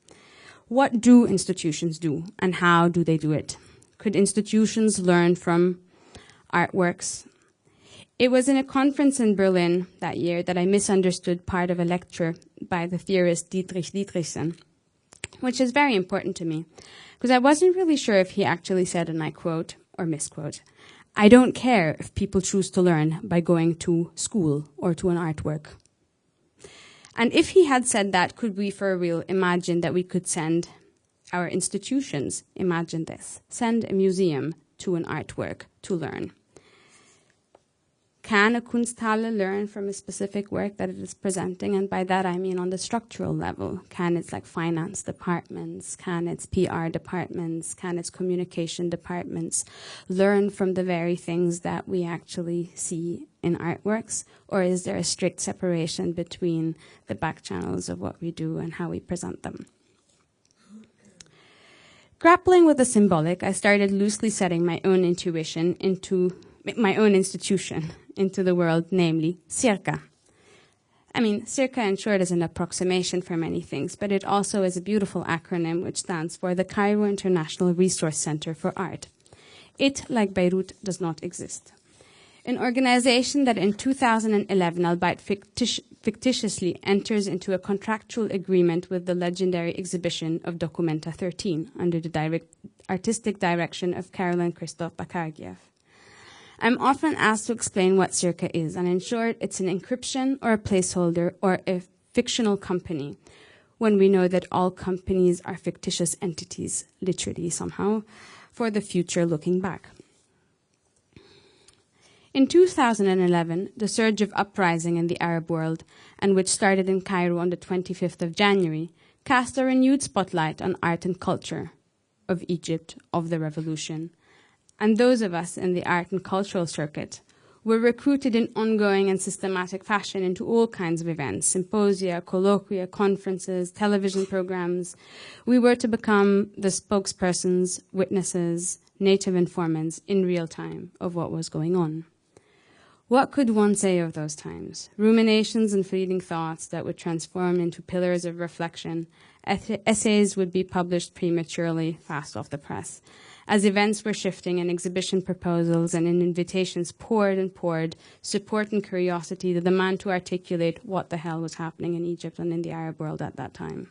What do institutions do, and how do they do it? Could institutions learn from artworks? It was in a conference in Berlin that year that I misunderstood part of a lecture by the theorist Dietrich Dietrichson, which is very important to me, because I wasn't really sure if he actually said, and I quote, or misquote, "I don't care if people choose to learn by going to school or to an artwork." And if he had said that, could we for real imagine that we could send our institutions, imagine this, send a museum to an artwork to learn? Can a Kunsthalle learn from a specific work that it is presenting? And by that I mean on the structural level. Can its finance departments, can its PR departments, can its communication departments learn from the very things that we actually see in artworks? Or is there a strict separation between the back channels of what we do and how we present them? Grappling with the symbolic, I started loosely setting my own intuition into my own institution into the world, namely CIRCA. I mean, CIRCA in short is an approximation for many things, but it also is a beautiful acronym which stands for the Cairo International Resource Center for Art. It, like Beirut, does not exist. An organization that in 2011, albeit fictitiously, enters into a contractual agreement with the legendary exhibition of Documenta 13 under the artistic direction of Caroline Krystof Bakargiev. I'm often asked to explain what CIRCA is, and in short, it's an encryption or a placeholder or a fictional company, when we know that all companies are fictitious entities, literally somehow, for the future looking back. In 2011, the surge of uprising in the Arab world, and which started in Cairo on the 25th of January, cast a renewed spotlight on art and culture of Egypt, of the revolution. And those of us in the art and cultural circuit were recruited in ongoing and systematic fashion into all kinds of events, symposia, colloquia, conferences, television programs. We were to become the spokespersons, witnesses, native informants in real time of what was going on. What could one say of those times? Ruminations and fleeting thoughts that would transform into pillars of reflection. Essays would be published prematurely, fast off the press. As events were shifting and exhibition proposals and invitations poured and poured, support and curiosity, the demand to articulate what the hell was happening in Egypt and in the Arab world at that time.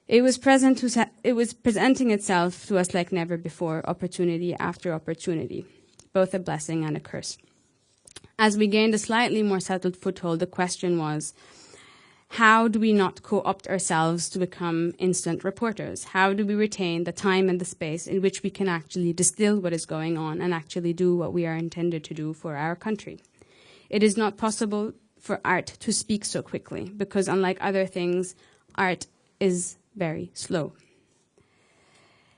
It was presenting itself to us like never before, opportunity after opportunity, both a blessing and a curse. As we gained a slightly more settled foothold, the question was, How do we not co-opt ourselves to become instant reporters? How do we retain the time and the space in which we can actually distill what is going on and actually do what we are intended to do for our country? It is not possible for art to speak so quickly because, unlike other things, art is very slow.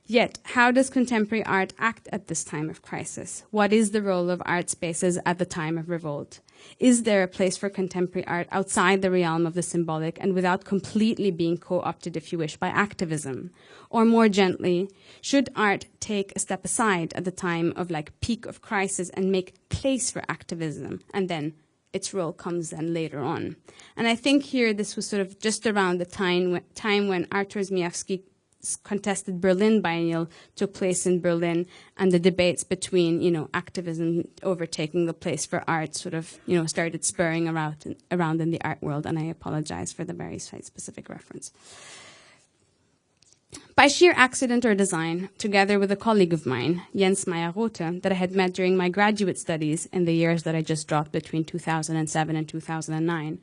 Yet, how does contemporary art act at this time of crisis? What is the role of art spaces at the time of revolt? Is there a place for contemporary art outside the realm of the symbolic and without completely being co-opted, if you wish, by activism? Or more gently, should art take a step aside at the time of peak of crisis and make place for activism, and then its role comes then later on? And I think here this was sort of just around the time when Artur Zmijewski's contested Berlin Biennial took place in Berlin, and the debates between, activism overtaking the place for art sort of, started spurring around in the art world, and I apologize for the very site-specific reference. By sheer accident or design, together with a colleague of mine, Jens Meyer-Rothe, that I had met during my graduate studies in the years that I just dropped between 2007 and 2009,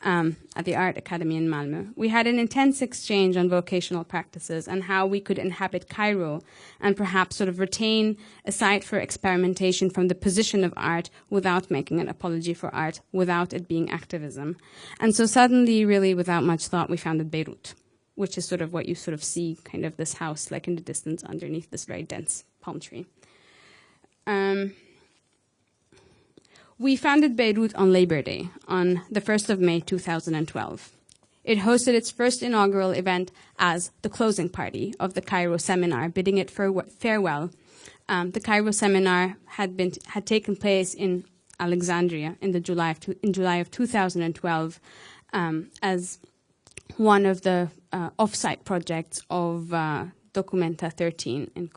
at the Art Academy in Malmö, we had an intense exchange on vocational practices and how we could inhabit Cairo and perhaps sort of retain a site for experimentation from the position of art without making an apology for art, without it being activism. And so suddenly, really without much thought, we founded Beirut, which is sort of what you sort of see, kind of this house like in the distance underneath this very dense palm tree. We founded Beirut on Labor Day, on the 1st of May 2012. It hosted its first inaugural event as the closing party of the Cairo seminar, bidding it farewell. The Cairo seminar had taken place in Alexandria in July of 2012 as one of the off-site projects of Documenta 13 in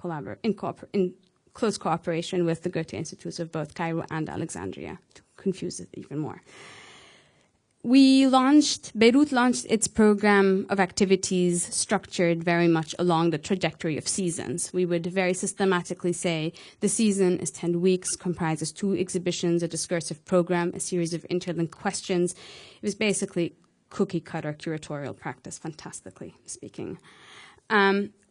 close cooperation with the Goethe-Institutes of both Cairo and Alexandria, to confuse it even more. Beirut launched its program of activities structured very much along the trajectory of seasons. We would very systematically say the season is 10 weeks, comprises 2 exhibitions, a discursive program, a series of interlinked questions. It was basically cookie-cutter curatorial practice, fantastically speaking.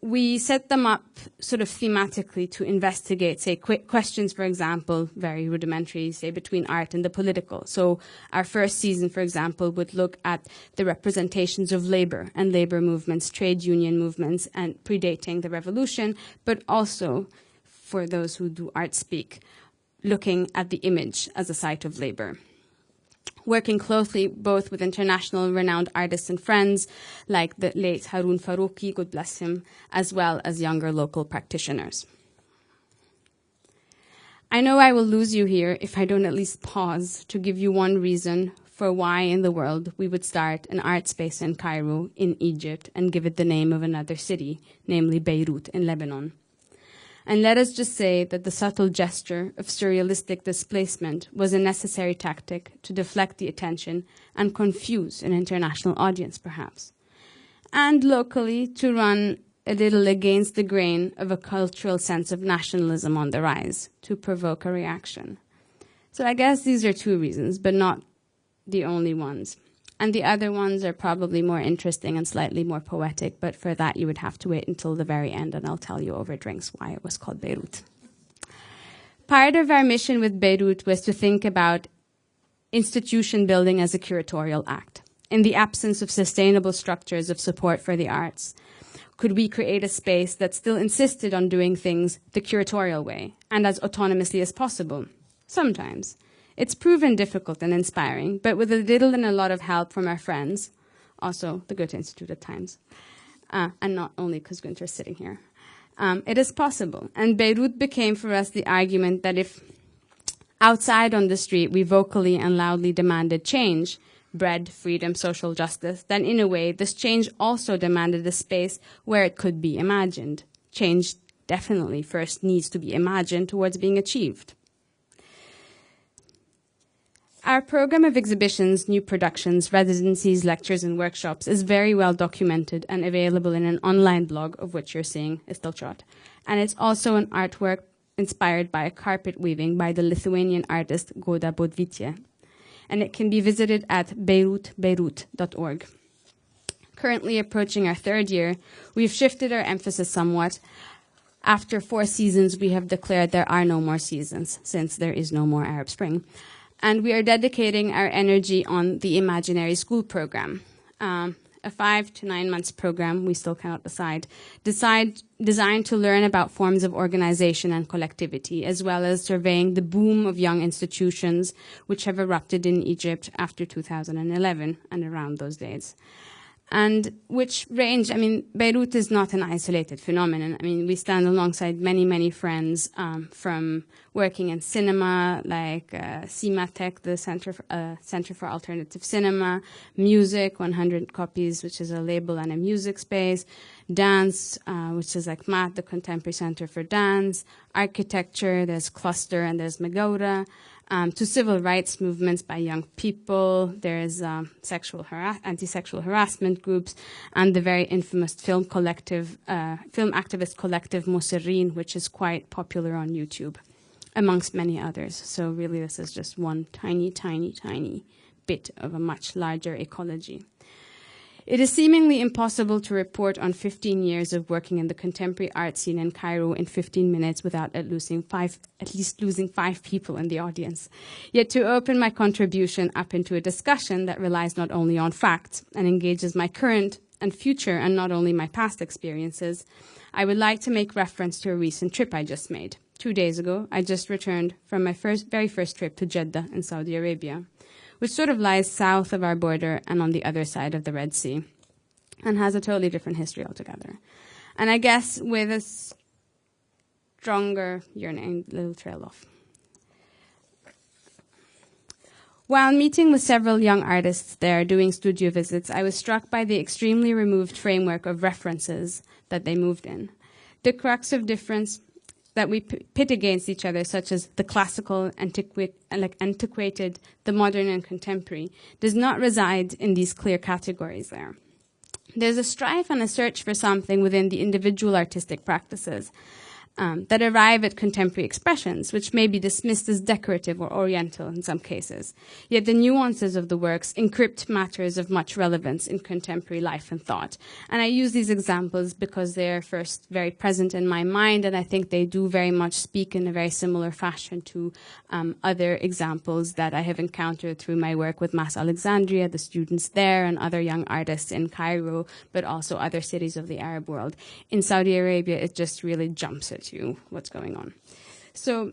We set them up sort of thematically to investigate, say, questions, for example, very rudimentary, say, between art and the political. So our first season, for example, would look at the representations of labor and labor movements, trade union movements, and predating the revolution, but also, for those who do art speak, looking at the image as a site of labor. Working closely both with international renowned artists and friends like the late Harun Farouki, God bless him, as well as younger local practitioners. I know I will lose you here if I don't at least pause to give you one reason for why in the world we would start an art space in Cairo, in Egypt, and give it the name of another city, namely Beirut in Lebanon. And let us just say that the subtle gesture of surrealistic displacement was a necessary tactic to deflect the attention and confuse an international audience, perhaps. And locally, to run a little against the grain of a cultural sense of nationalism on the rise, to provoke a reaction. So I guess these are 2 reasons, but not the only ones. And the other ones are probably more interesting and slightly more poetic, but for that you would have to wait until the very end, and I'll tell you over drinks why it was called Beirut. Part of our mission with Beirut was to think about institution building as a curatorial act. In the absence of sustainable structures of support for the arts, could we create a space that still insisted on doing things the curatorial way and as autonomously as possible? Sometimes. It's proven difficult and inspiring, but with a little and a lot of help from our friends, also the Goethe-Institut at times, and not only because Günther's sitting here, it is possible. And Beirut became for us the argument that if outside on the street we vocally and loudly demanded change, bread, freedom, social justice, then in a way this change also demanded a space where it could be imagined. Change definitely first needs to be imagined towards being achieved. Our program of exhibitions, new productions, residencies, lectures, and workshops is very well documented and available in an online blog, of which you're seeing a still shot. And it's also an artwork inspired by a carpet weaving by the Lithuanian artist Goda Bodvitie. and it can be visited at beirut.org. Currently approaching our third year, we've shifted our emphasis somewhat. After 4 seasons, we have declared there are no more seasons, since there is no more Arab Spring. And we are dedicating our energy on the Imaginary School program, a 5 to 9 months program, we still cannot decide, designed to learn about forms of organization and collectivity, as well as surveying the boom of young institutions which have erupted in Egypt after 2011 and around those days. And which range, I mean, Beirut is not an isolated phenomenon. I mean, we stand alongside many, many friends from working in cinema, like CIMATEC, the Center for Alternative Cinema, music, 100 Copies, which is a label and a music space, dance, which is like MAT, the Contemporary Center for Dance, architecture, there's Cluster and there's Magora, to civil rights movements by young people. There's anti-sexual harassment groups, and the very infamous film activist collective Moserrin, which is quite popular on YouTube, amongst many others. So really this is just one tiny, tiny, tiny bit of a much larger ecology. It is seemingly impossible to report on 15 years of working in the contemporary art scene in Cairo in 15 minutes without at least losing 5 people in the audience. Yet to open my contribution up into a discussion that relies not only on facts and engages my current and future and not only my past experiences, I would like to make reference to a recent trip I just made. 2 days ago, I just returned from my very first trip to Jeddah in Saudi Arabia, which sort of lies south of our border and on the other side of the Red Sea, and has a totally different history altogether. And I guess with a stronger yearning, little trail off. While meeting with several young artists there doing studio visits, I was struck by the extremely removed framework of references that they moved in. The crux of difference that we pit against each other, such as the classical, antiquated, the modern and contemporary, does not reside in these clear categories there. There's a strife and a search for something within the individual artistic practices that arrive at contemporary expressions, which may be dismissed as decorative or oriental in some cases. Yet the nuances of the works encrypt matters of much relevance in contemporary life and thought. And I use these examples because they are first very present in my mind, and I think they do very much speak in a very similar fashion to other examples that I have encountered through my work with Mass Alexandria, the students there, and other young artists in Cairo, but also other cities of the Arab world. In Saudi Arabia, it just really jumps at you what's going on. So,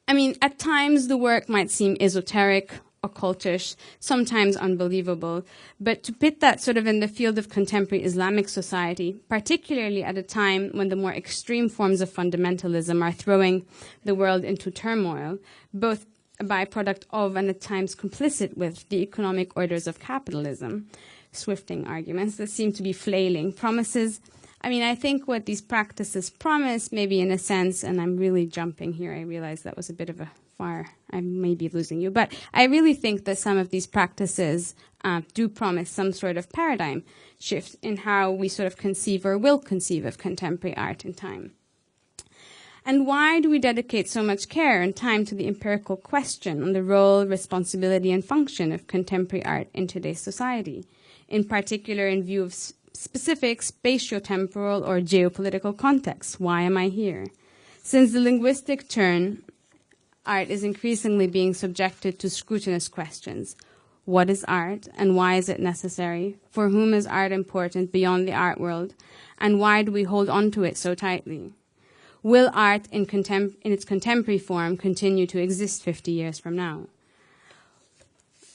I mean, at times the work might seem esoteric, occultish, sometimes unbelievable, but to pit that sort of in the field of contemporary Islamic society, particularly at a time when the more extreme forms of fundamentalism are throwing the world into turmoil, both a byproduct of and at times complicit with the economic orders of capitalism, swifting arguments that seem to be flailing, promises. I mean, I think what these practices promise, maybe in a sense, and I'm really jumping here, I realize that was a bit of a far, I may be losing you, but I really think that some of these practices do promise some sort of paradigm shift in how we sort of conceive or will conceive of contemporary art in time. And why do we dedicate so much care and time to the empirical question on the role, responsibility, and function of contemporary art in today's society, in particular in view of specific spatio-temporal or geopolitical contexts? Why am I here? Since the linguistic turn, art is increasingly being subjected to scrutinous questions. What is art, and why is it necessary? For whom is art important beyond the art world? And why do we hold on to it so tightly? Will art in its contemporary form continue to exist 50 years from now?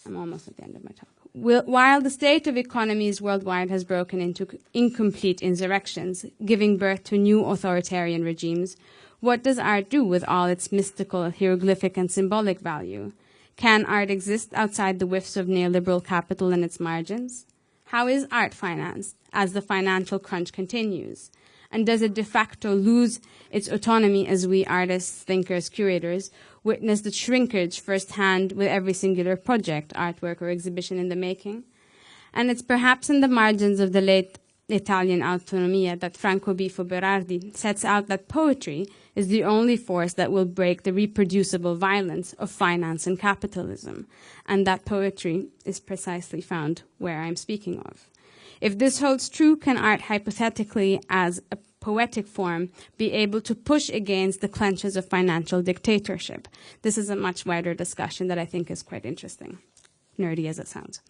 I'm almost at the end of my talk. While the state of economies worldwide has broken into incomplete insurrections, giving birth to new authoritarian regimes, what does art do with all its mystical, hieroglyphic, and symbolic value? Can art exist outside the whiffs of neoliberal capital and its margins? How is art financed as the financial crunch continues? And does it de facto lose its autonomy as we artists, thinkers, curators witness the shrinkage firsthand with every singular project, artwork, or exhibition in the making? And it's perhaps in the margins of the late Italian autonomia that Franco Bifo Berardi sets out that poetry is the only force that will break the reproducible violence of finance and capitalism. And that poetry is precisely found where I'm speaking of. If this holds true, can art hypothetically, as a poetic form, be able to push against the clenches of financial dictatorship? This is a much wider discussion that I think is quite interesting, nerdy as it sounds.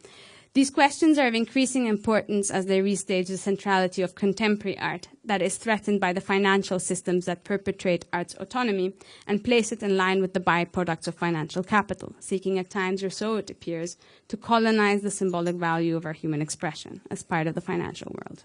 These questions are of increasing importance as they restage the centrality of contemporary art that is threatened by the financial systems that perpetrate art's autonomy and place it in line with the byproducts of financial capital, seeking at times, or so it appears, to colonize the symbolic value of our human expression as part of the financial world.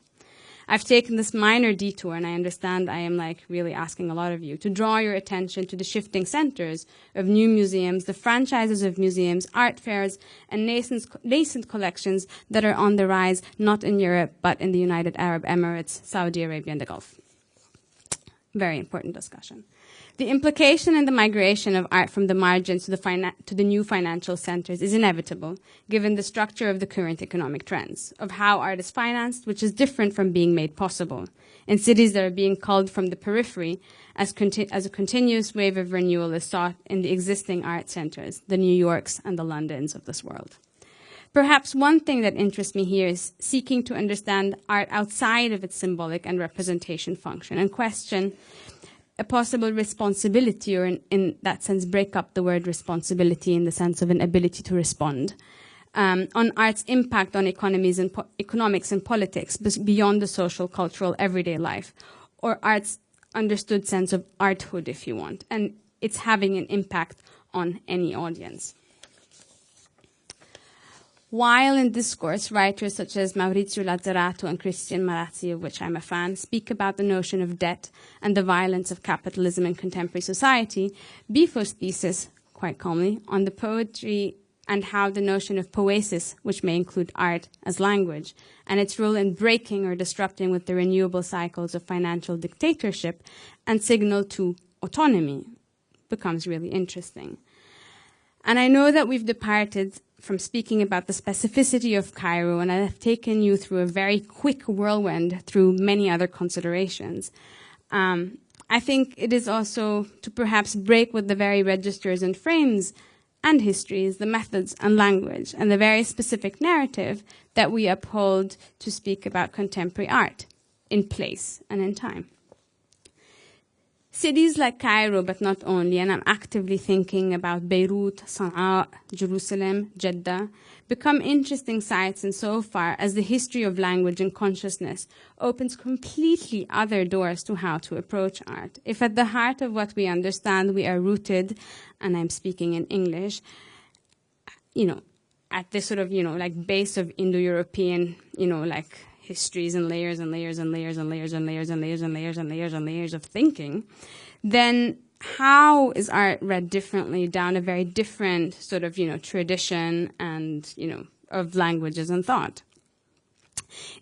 I've taken this minor detour, and I understand I am really asking a lot of you, to draw your attention to the shifting centers of new museums, the franchises of museums, art fairs, and nascent collections that are on the rise, not in Europe, but in the United Arab Emirates, Saudi Arabia, and the Gulf. Very important discussion. The implication in the migration of art from the margins to the new financial centers is inevitable, given the structure of the current economic trends, of how art is financed, which is different from being made possible, in cities that are being culled from the periphery as a continuous wave of renewal is sought in the existing art centers, the New Yorks and the Londons of this world. Perhaps one thing that interests me here is seeking to understand art outside of its symbolic and representation function and question a possible responsibility, or in that sense break up the word responsibility in the sense of an ability to respond, on art's impact on economics and politics beyond the social, cultural, everyday life, or art's understood sense of arthood, if you want, and it's having an impact on any audience. While in discourse, writers such as Maurizio Lazzarato and Christian Marazzi, of which I'm a fan, speak about the notion of debt and the violence of capitalism in contemporary society, Bifo's thesis, quite calmly, on the poetry and how the notion of poesis, which may include art as language, and its role in breaking or disrupting with the renewable cycles of financial dictatorship and signal to autonomy, becomes really interesting. And I know that we've departed from speaking about the specificity of Cairo, and I have taken you through a very quick whirlwind through many other considerations. I think it is also to perhaps break with the very registers and frames and histories, the methods and language, and the very specific narrative that we uphold to speak about contemporary art in place and in time. Cities like Cairo, but not only, and I'm actively thinking about Beirut, Sana'a, Jerusalem, Jeddah, become interesting sites insofar as the history of language and consciousness opens completely other doors to how to approach art. If at the heart of what we understand we are rooted, and I'm speaking in English, at this sort of, base of Indo-European, histories and layers and layers and layers and layers and layers and layers and layers and layers and layers of thinking, then how is art read differently down a very different sort of, tradition and, of languages and thought?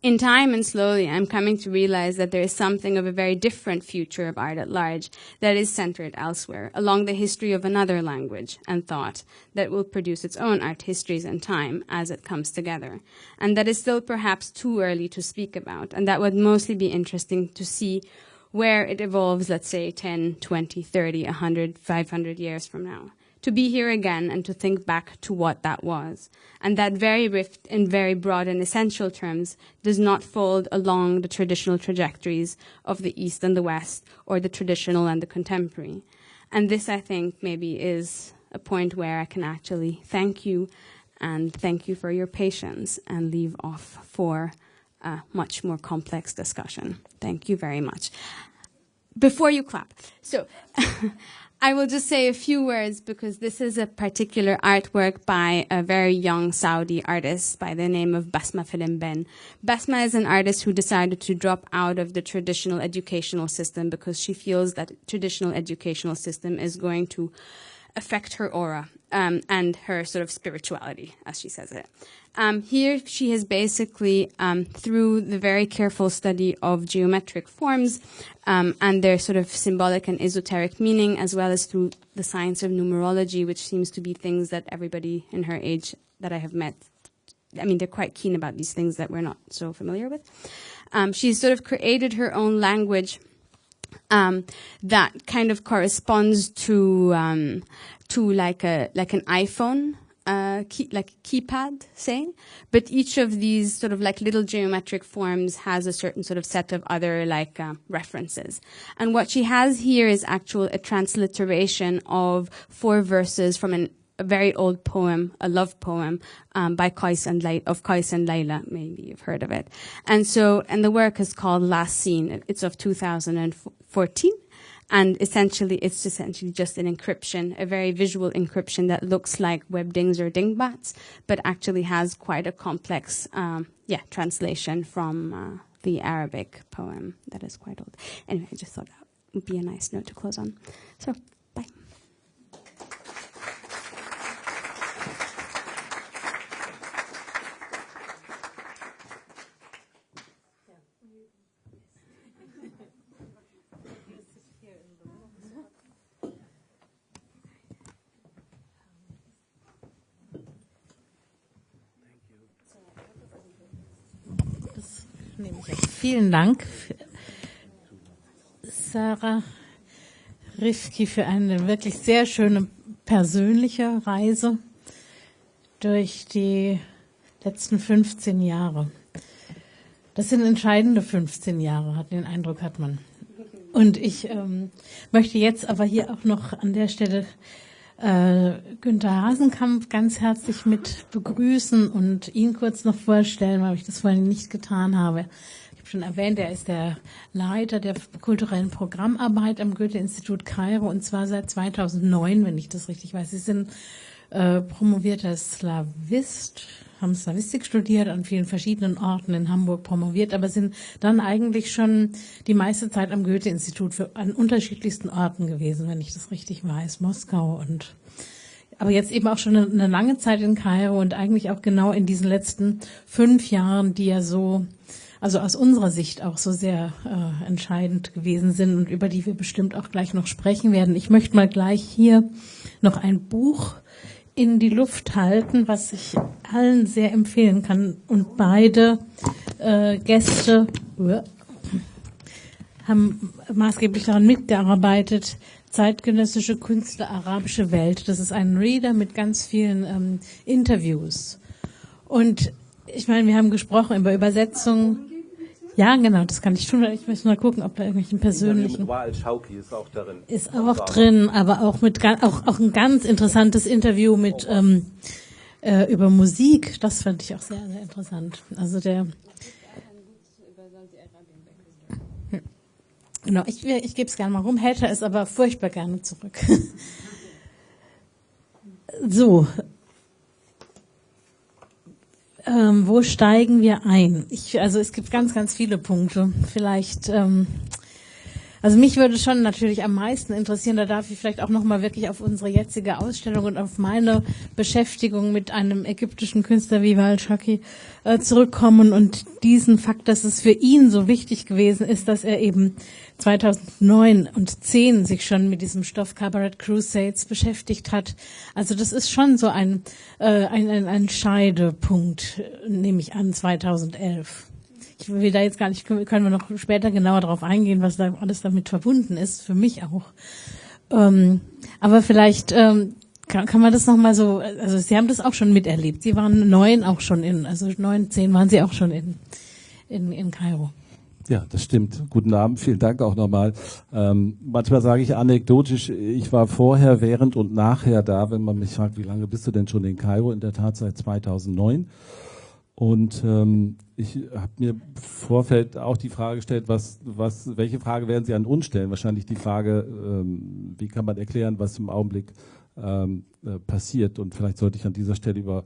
In time and slowly, I'm coming to realize that there is something of a very different future of art at large that is centered elsewhere, along the history of another language and thought that will produce its own art histories and time as it comes together, and that is still perhaps too early to speak about, and that would mostly be interesting to see where it evolves, let's say, 10, 20, 30, 100, 500 years from now. To be here again and to think back to what that was. And that very rift in very broad and essential terms does not fold along the traditional trajectories of the East and the West, or the traditional and the contemporary. And this, I think, maybe is a point where I can actually thank you, and thank you for your patience, and leave off for a much more complex discussion. Thank you very much. Before you clap, so I will just say a few words, because this is a particular artwork by a very young Saudi artist by the name of Basma Filim Ben. Basma is an artist who decided to drop out of the traditional educational system because she feels that traditional educational system is going to affect her aura and her sort of spirituality, as she says it. Here she has basically, through the very careful study of geometric forms and their sort of symbolic and esoteric meaning, as well as through the science of numerology, which seems to be things that everybody in her age that I have met, they're quite keen about these things that we're not so familiar with. She's sort of created her own language that kind of corresponds to like an iPhone keypad, say, but each of these sort of like little geometric forms has a certain sort of set of other like references. And what she has here is a transliteration of 4 verses from a very old poem, a love poem by Qais and Layla. Maybe you've heard of it. And the work is called Last Scene. It's of 2014. And essentially, it's just an encryption, a very visual encryption that looks like webdings or dingbats, but actually has quite a complex, translation from the Arabic poem that is quite old. Anyway, I just thought that would be a nice note to close on. So, bye. Vielen Dank, Sarah Rifky, für eine wirklich sehr schöne persönliche Reise durch die letzten 15 Jahre. Das sind entscheidende 15 Jahre, den Eindruck hat man. Und ich möchte jetzt aber hier auch noch an der Stelle Günther Hasenkamp ganz herzlich mit begrüßen und ihn kurz noch vorstellen, weil ich das vorhin nicht getan habe. Ich habe schon erwähnt, er ist der Leiter der kulturellen Programmarbeit am Goethe-Institut Cairo, und zwar seit 2009, wenn ich das richtig weiß. Sie sind promovierter Slawist, haben Slawistik studiert, an vielen verschiedenen Orten in Hamburg promoviert, aber sind dann eigentlich schon die meiste Zeit am Goethe-Institut an unterschiedlichsten Orten gewesen, wenn ich das richtig weiß, Moskau aber jetzt eben auch schon eine lange Zeit in Kairo und eigentlich auch genau in diesen letzten 5 Jahren, die ja so, also aus unserer Sicht auch so sehr entscheidend gewesen sind und über die wir bestimmt auch gleich noch sprechen werden. Ich möchte mal gleich hier noch ein Buch in die Luft halten, was ich allen sehr empfehlen kann. Und beide Gäste haben maßgeblich daran mitgearbeitet. Zeitgenössische Künstler, arabische Welt. Das ist ein Reader mit ganz vielen Interviews. Und ich meine, wir haben gesprochen über Übersetzungen. Ja, genau, das kann ich tun. Ich möchte mal gucken, ob da irgendwelchen persönlichen... Ist auch darin. Ist auch drin, aber auch auch ein ganz interessantes Interview mit über Musik. Das fand ich auch sehr, sehr interessant. Also genau, ich gebe es gerne mal rum, hätte es aber furchtbar gerne zurück. So. Wo steigen wir ein? Also es gibt ganz, ganz viele Punkte. Vielleicht, also mich würde schon natürlich am meisten interessieren, da darf ich vielleicht auch nochmal wirklich auf unsere jetzige Ausstellung und auf meine Beschäftigung mit einem ägyptischen Künstler wie Al-Shaki zurückkommen und diesen Fakt, dass es für ihn so wichtig gewesen ist, dass er eben 2009 und 2010 sich schon mit diesem Stoff Cabaret Crusades beschäftigt hat. Also das ist schon so ein Scheidepunkt, nehme ich an, 2011. Ich will da jetzt gar nicht, können wir noch später genauer darauf eingehen, was da alles damit verbunden ist, für mich auch. Aber vielleicht kann man das nochmal so, also Sie haben das auch schon miterlebt. Sie waren 9 auch schon also 9, 10 waren Sie auch schon in Kairo. Ja, das stimmt. Guten Abend, vielen Dank auch nochmal. Manchmal sage ich anekdotisch, ich war vorher, während und nachher da, wenn man mich fragt, wie lange bist du denn schon in Kairo? In der Tat seit 2009. Und ich habe mir im Vorfeld auch die Frage gestellt, welche Frage werden Sie an uns stellen? Wahrscheinlich die Frage, wie kann man erklären, was im Augenblick passiert? Und vielleicht sollte ich an dieser Stelle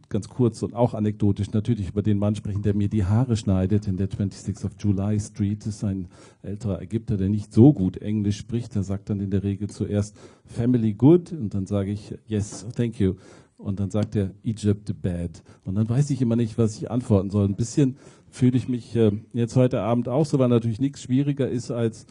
ganz kurz und auch anekdotisch natürlich über den Mann sprechen, der mir die Haare schneidet in der 26th of July Street. Das ist ein älterer Ägypter, der nicht so gut Englisch spricht. Der sagt dann in der Regel zuerst Family good und dann sage ich Yes, thank you. Und dann sagt er Egypt bad. Und dann weiß ich immer nicht, was ich antworten soll. Ein bisschen fühle ich mich jetzt heute Abend auch so, weil natürlich nichts schwieriger ist, als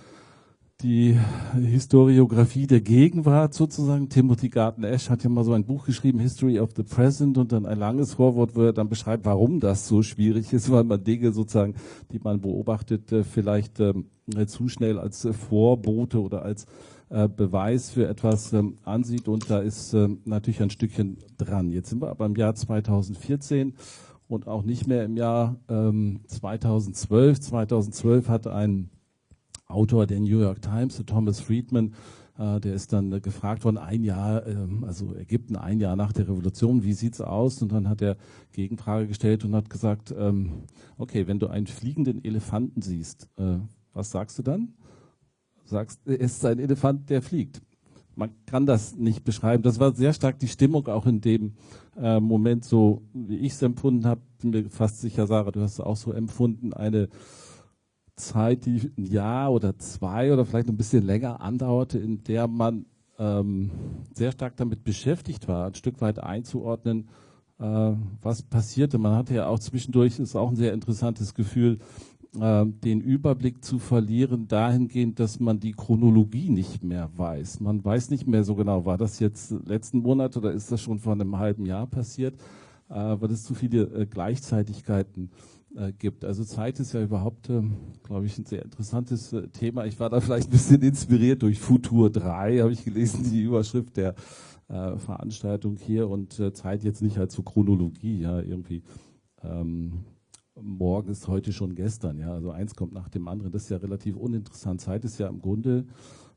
die Historiographie der Gegenwart sozusagen. Timothy Garton Ash hat ja mal so ein Buch geschrieben, History of the Present, und dann ein langes Vorwort, wo er dann beschreibt, warum das so schwierig ist, weil man Dinge sozusagen, die man beobachtet, vielleicht zu schnell als Vorbote oder als Beweis für etwas ansieht, und da ist natürlich ein Stückchen dran. Jetzt sind wir aber im Jahr 2014 und auch nicht mehr im Jahr 2012. 2012 hat ein Autor der New York Times, der Thomas Friedman, der ist dann gefragt worden, also Ägypten ein Jahr nach der Revolution, wie sieht's aus? Und dann hat er Gegenfrage gestellt und hat gesagt, okay, wenn du einen fliegenden Elefanten siehst, was sagst du dann? Sagst, es ist ein Elefant, der fliegt. Man kann das nicht beschreiben. Das war sehr stark die Stimmung auch in dem Moment, so wie ich es empfunden habe. Bin mir fast sicher, Sarah, du hast es auch so empfunden, eine Zeit, die ein Jahr oder zwei oder vielleicht ein bisschen länger andauerte, in der man sehr stark damit beschäftigt war, ein Stück weit einzuordnen, was passierte. Man hatte ja auch zwischendurch, ist auch ein sehr interessantes Gefühl, den Überblick zu verlieren dahingehend, dass man die Chronologie nicht mehr weiß. Man weiß nicht mehr so genau, war das jetzt letzten Monat oder ist das schon vor einem halben Jahr passiert, weil es zu viele Gleichzeitigkeiten gibt. Also Zeit ist ja überhaupt, glaube ich, ein sehr interessantes Thema. Ich war da vielleicht ein bisschen inspiriert durch Futur 3, habe ich gelesen, die Überschrift der Veranstaltung hier, und Zeit jetzt nicht als so Chronologie, ja, irgendwie morgen ist heute schon gestern, ja, also eins kommt nach dem anderen, das ist ja relativ uninteressant. Zeit ist ja im Grunde,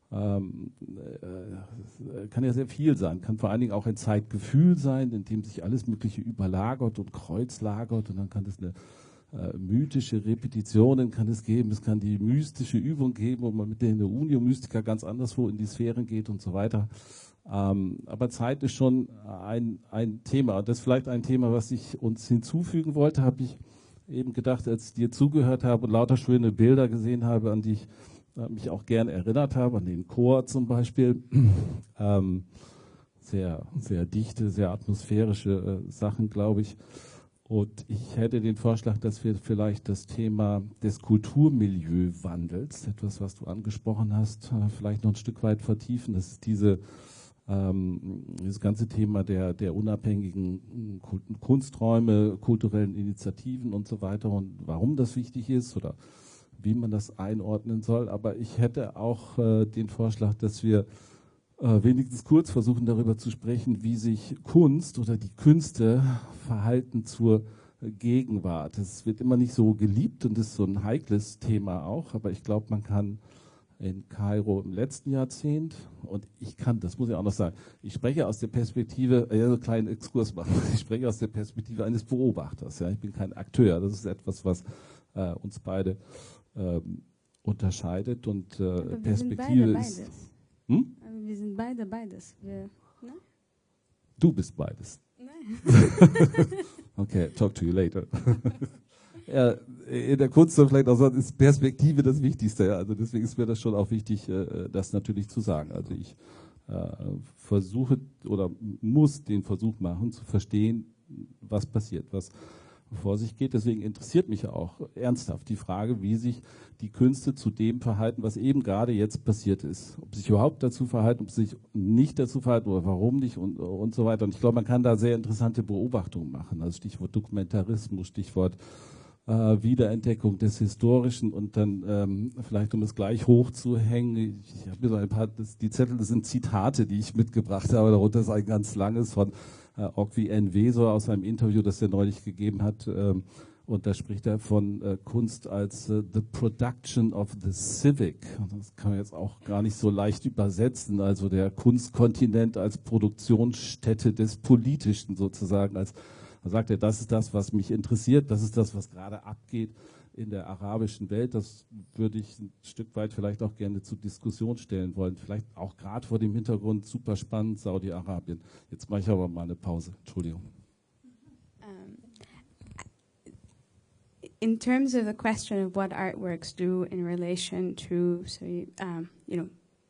kann ja sehr viel sein, kann vor allen Dingen auch ein Zeitgefühl sein, in dem sich alles Mögliche überlagert und kreuzlagert, und dann kann das eine mythische Repetitionen kann es geben, es kann die mystische Übung geben, wo man mit der Unio Mystica ganz anderswo in die Sphären geht und so weiter. Aber Zeit ist schon ein Thema, und das ist vielleicht ein Thema, was ich uns hinzufügen wollte, habe ich eben gedacht, als ich dir zugehört habe und lauter schöne Bilder gesehen habe, an die ich mich auch gerne erinnert habe, an den Chor zum Beispiel. Sehr, sehr dichte, sehr atmosphärische Sachen, glaube ich. Und ich hätte den Vorschlag, dass wir vielleicht das Thema des Kulturmilieuwandels, etwas, was du angesprochen hast, vielleicht noch ein Stück weit vertiefen. Das ist dieses ganze Thema der unabhängigen Kunsträume, kulturellen Initiativen und so weiter, und warum das wichtig ist oder wie man das einordnen soll. Aber ich hätte auch den Vorschlag, dass wir wenigstens kurz versuchen, darüber zu sprechen, wie sich Kunst oder die Künste verhalten zur Gegenwart. Es wird immer nicht so geliebt und ist so ein heikles Thema auch, aber ich glaube, man kann in Kairo im letzten Jahrzehnt, und das muss ich auch noch sagen, ich spreche aus der Perspektive, einen kleinen Exkurs machen, ich spreche aus der Perspektive eines Beobachters, ja, ich bin kein Akteur, das ist etwas, was uns beide unterscheidet, und Perspektive ist... Hm? Wir sind beide beides. Ne? Du bist beides. Nein. Okay, talk to you later. Ja, in der Kunst vielleicht auch so ist Perspektive das Wichtigste. Ja. Also deswegen ist mir das schon auch wichtig, das natürlich zu sagen. Also ich versuche oder muss den Versuch machen, zu verstehen, was passiert, was vor sich geht. Deswegen interessiert mich auch ernsthaft die Frage, wie sich die Künste zu dem verhalten, was eben gerade jetzt passiert ist. Ob sie sich überhaupt dazu verhalten, ob sie sich nicht dazu verhalten oder warum nicht und so weiter. Und ich glaube, man kann da sehr interessante Beobachtungen machen. Also Stichwort Dokumentarismus, Stichwort Wiederentdeckung des Historischen, und dann vielleicht, um es gleich hochzuhängen, ich habe mir so ein paar, die Zettel, das sind Zitate, die ich mitgebracht habe, darunter ist ein ganz langes von Ogvi N.W. so aus einem Interview, das er neulich gegeben hat, und da spricht er von Kunst als the production of the civic. Und das kann man jetzt auch gar nicht so leicht übersetzen, also der Kunstkontinent als Produktionsstätte des Politischen sozusagen, da sagt er, das ist das, was mich interessiert, das ist das, was gerade abgeht in der arabischen Welt. Das würde ich ein Stück weit vielleicht auch gerne zur Diskussion stellen wollen. Vielleicht auch gerade vor dem Hintergrund, super spannend, Saudi-Arabien. Jetzt mache ich aber mal eine Pause. Entschuldigung. In terms of the question of what artworks do in relation to,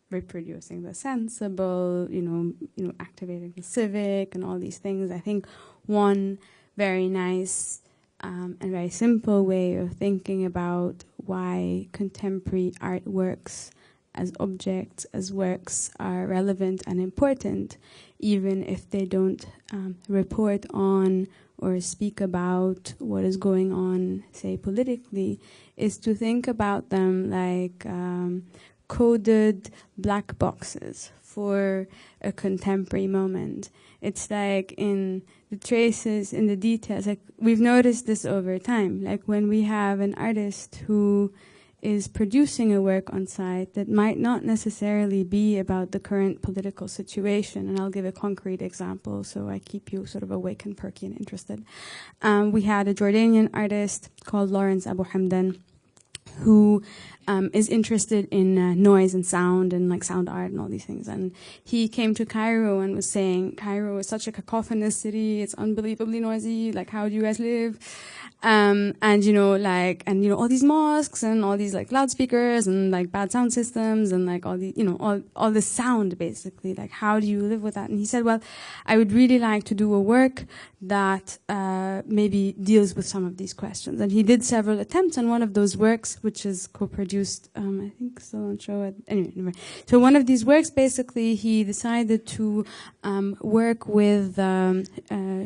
reproducing the sensible, activating the civic and all these things, I think one very nice and very simple way of thinking about why contemporary artworks as objects, as works, are relevant and important, even if they don't report on or speak about what is going on, say, politically, is to think about them like coded black boxes for a contemporary moment. It's like in the traces, in the details, like we've noticed this over time, like when we have an artist who is producing a work on site that might not necessarily be about the current political situation. And I'll give a concrete example so I keep you sort of awake and perky and interested. We had a Jordanian artist called Lawrence Abu Hamdan who is interested in noise and sound and like sound art and all these things. And he came to Cairo and was saying, Cairo is such a cacophonous city. It's unbelievably noisy. Like, how do you guys live? And all these mosques and all these like loudspeakers and like bad sound systems and like all the, all the sound basically. Like, how do you live with that? And he said, well, I would really like to do a work that maybe deals with some of these questions. And he did several attempts on one of those works, which is co-produced, I think still on show. Anyway. So one of these works, basically, he decided to work with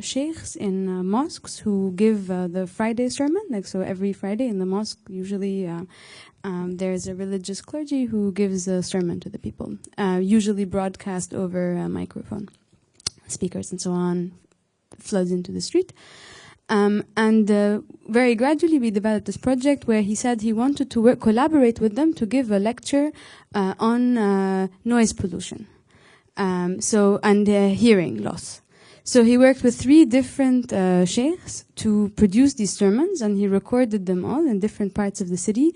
sheikhs in mosques who give the Friday sermon. Like, so every Friday in the mosque, usually there's a religious clergy who gives a sermon to the people, usually broadcast over a microphone, speakers and so on, floods into the street. Very gradually we developed this project where he said he wanted to collaborate with them to give a lecture on noise pollution, and hearing loss. So he worked with 3 different sheikhs to produce these sermons, and he recorded them all in different parts of the city.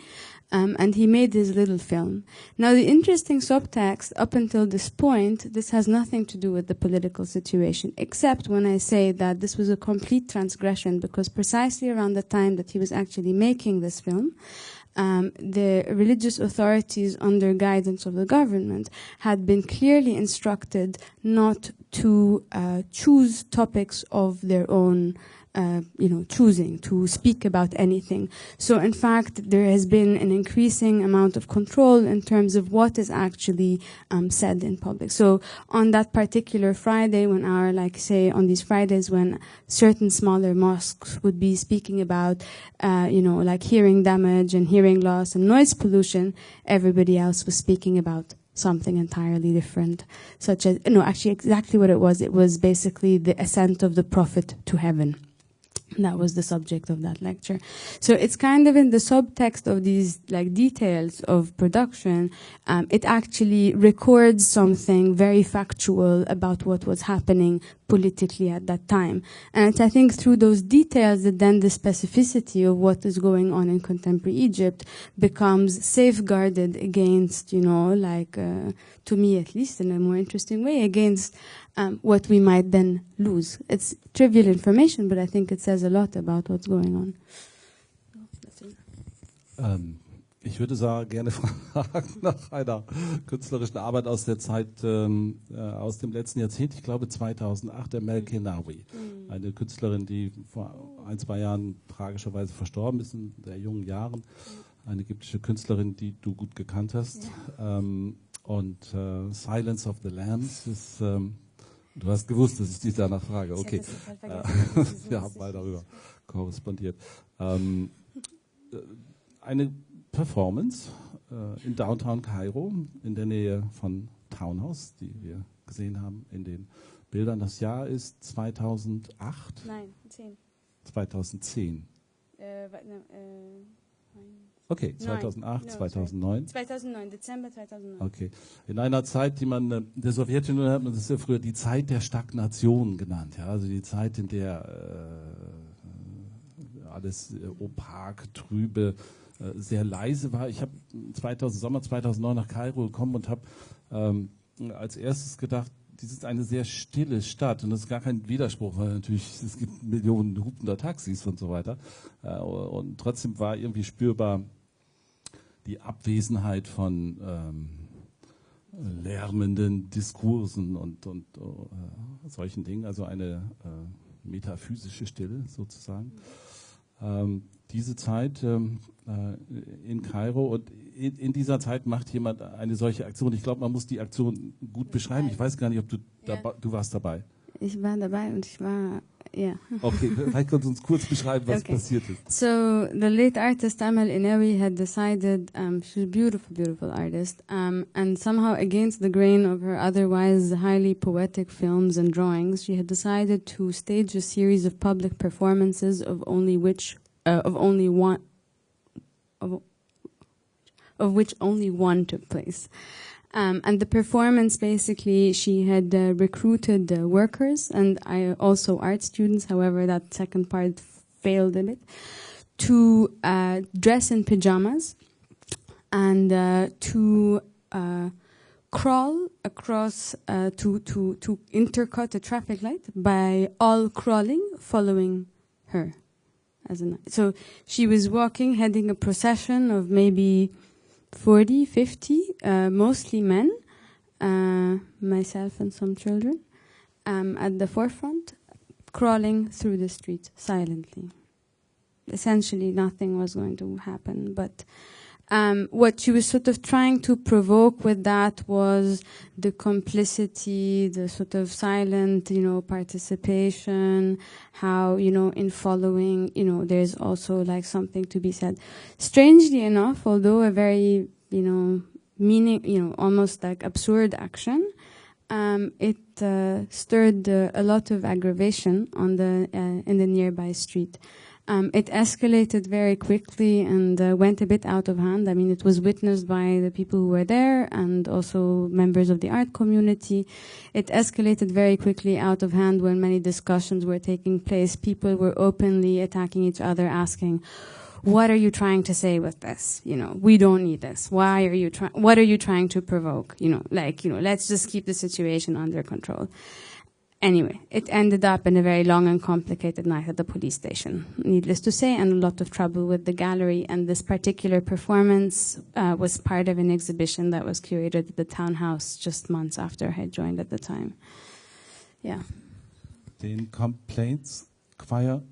And he made his little film. Now, the interesting subtext up until this point, this has nothing to do with the political situation, except when I say that this was a complete transgression, because precisely around the time that he was actually making this film, the religious authorities under guidance of the government had been clearly instructed not to choose topics of their own choosing to speak about anything. So in fact, there has been an increasing amount of control in terms of what is actually said in public. So on that particular Friday, when on these Fridays when certain smaller mosques would be speaking about, hearing damage and hearing loss and noise pollution, everybody else was speaking about something entirely different, such as, actually exactly what it was. It was basically the ascent of the Prophet to heaven. That was the subject of that lecture. So it's kind of in the subtext of these details of production. It actually records something very factual about what was happening politically at that time. And it's, I think, through those details that then the specificity of what is going on in contemporary Egypt becomes safeguarded against, to me at least in a more interesting way, against what we might then lose. It's trivial information, but I think it says a lot about what's going on. Ich würde gerne fragen nach einer künstlerischen Arbeit aus der Zeit, aus dem letzten Jahrzehnt, ich glaube 2008, der Mel Kenawi. Eine Künstlerin, die vor 1-2 Jahren tragischerweise verstorben ist, in sehr jungen Jahren. Eine ägyptische Künstlerin, die du gut gekannt hast. Ja. Silence of the Lambs ist... Du hast gewusst, dass ich dich danach frage. Okay. Wir haben mal darüber korrespondiert. Eine Performance in Downtown Kairo, in der Nähe von Townhouse, die wir gesehen haben in den Bildern. Das Jahr ist 2008? Nein, 10. 2010. Okay, 2008, 2009. 2009, Dezember 2009. Okay. In einer Zeit, die man, der Sowjetunion hat man das ja früher die Zeit der Stagnation genannt. Ja? Also die Zeit, in der alles opak, trübe, sehr leise war. Ich habe Sommer 2009 nach Kairo gekommen und habe als erstes gedacht, dies ist eine sehr stille Stadt und das ist gar kein Widerspruch, weil natürlich es gibt Millionen hupender Taxis und so weiter. Und trotzdem war irgendwie spürbar die Abwesenheit von lärmenden Diskursen und solchen Dingen, also eine metaphysische Stille sozusagen. diese Zeit in Kairo, und in dieser Zeit macht jemand eine solche Aktion. Ich glaube, man muss die Aktion gut beschreiben. Ich weiß gar nicht, ob du warst dabei. Ich war dabei und ich war, ja. Okay, vielleicht kannst du uns kurz beschreiben, was passiert ist. So the late artist Amal Inawi had decided, she's a beautiful, beautiful artist, and somehow against the grain of her otherwise highly poetic films and drawings, she had decided to stage a series of public performances of which only one took place. And the performance, basically, she had recruited workers and also art students, however, that second part failed a bit, to dress in pajamas and to crawl across, to intercut a traffic light by all crawling, following her. So she was walking, heading a procession of maybe 40, 50, mostly men, myself and some children, at the forefront, crawling through the street silently. Essentially, nothing was going to happen, but what she was sort of trying to provoke with that was the complicity, the sort of silent, participation, how, in following, there's also like something to be said. Strangely enough, although a very, meaning, almost like absurd action, it stirred a lot of aggravation on in the nearby street. It escalated very quickly and went a bit out of hand. I mean, it was witnessed by the people who were there and also members of the art community. It escalated very quickly out of hand when many discussions were taking place. People were openly attacking each other, asking, what are you trying to say with this? We don't need this. What are you trying to provoke? Let's just keep the situation under control. Anyway, it ended up in a very long and complicated night at the police station, needless to say, and a lot of trouble with the gallery. And this particular performance was part of an exhibition that was curated at the townhouse just months after I had joined at the time. Yeah. Den Complaints Choir.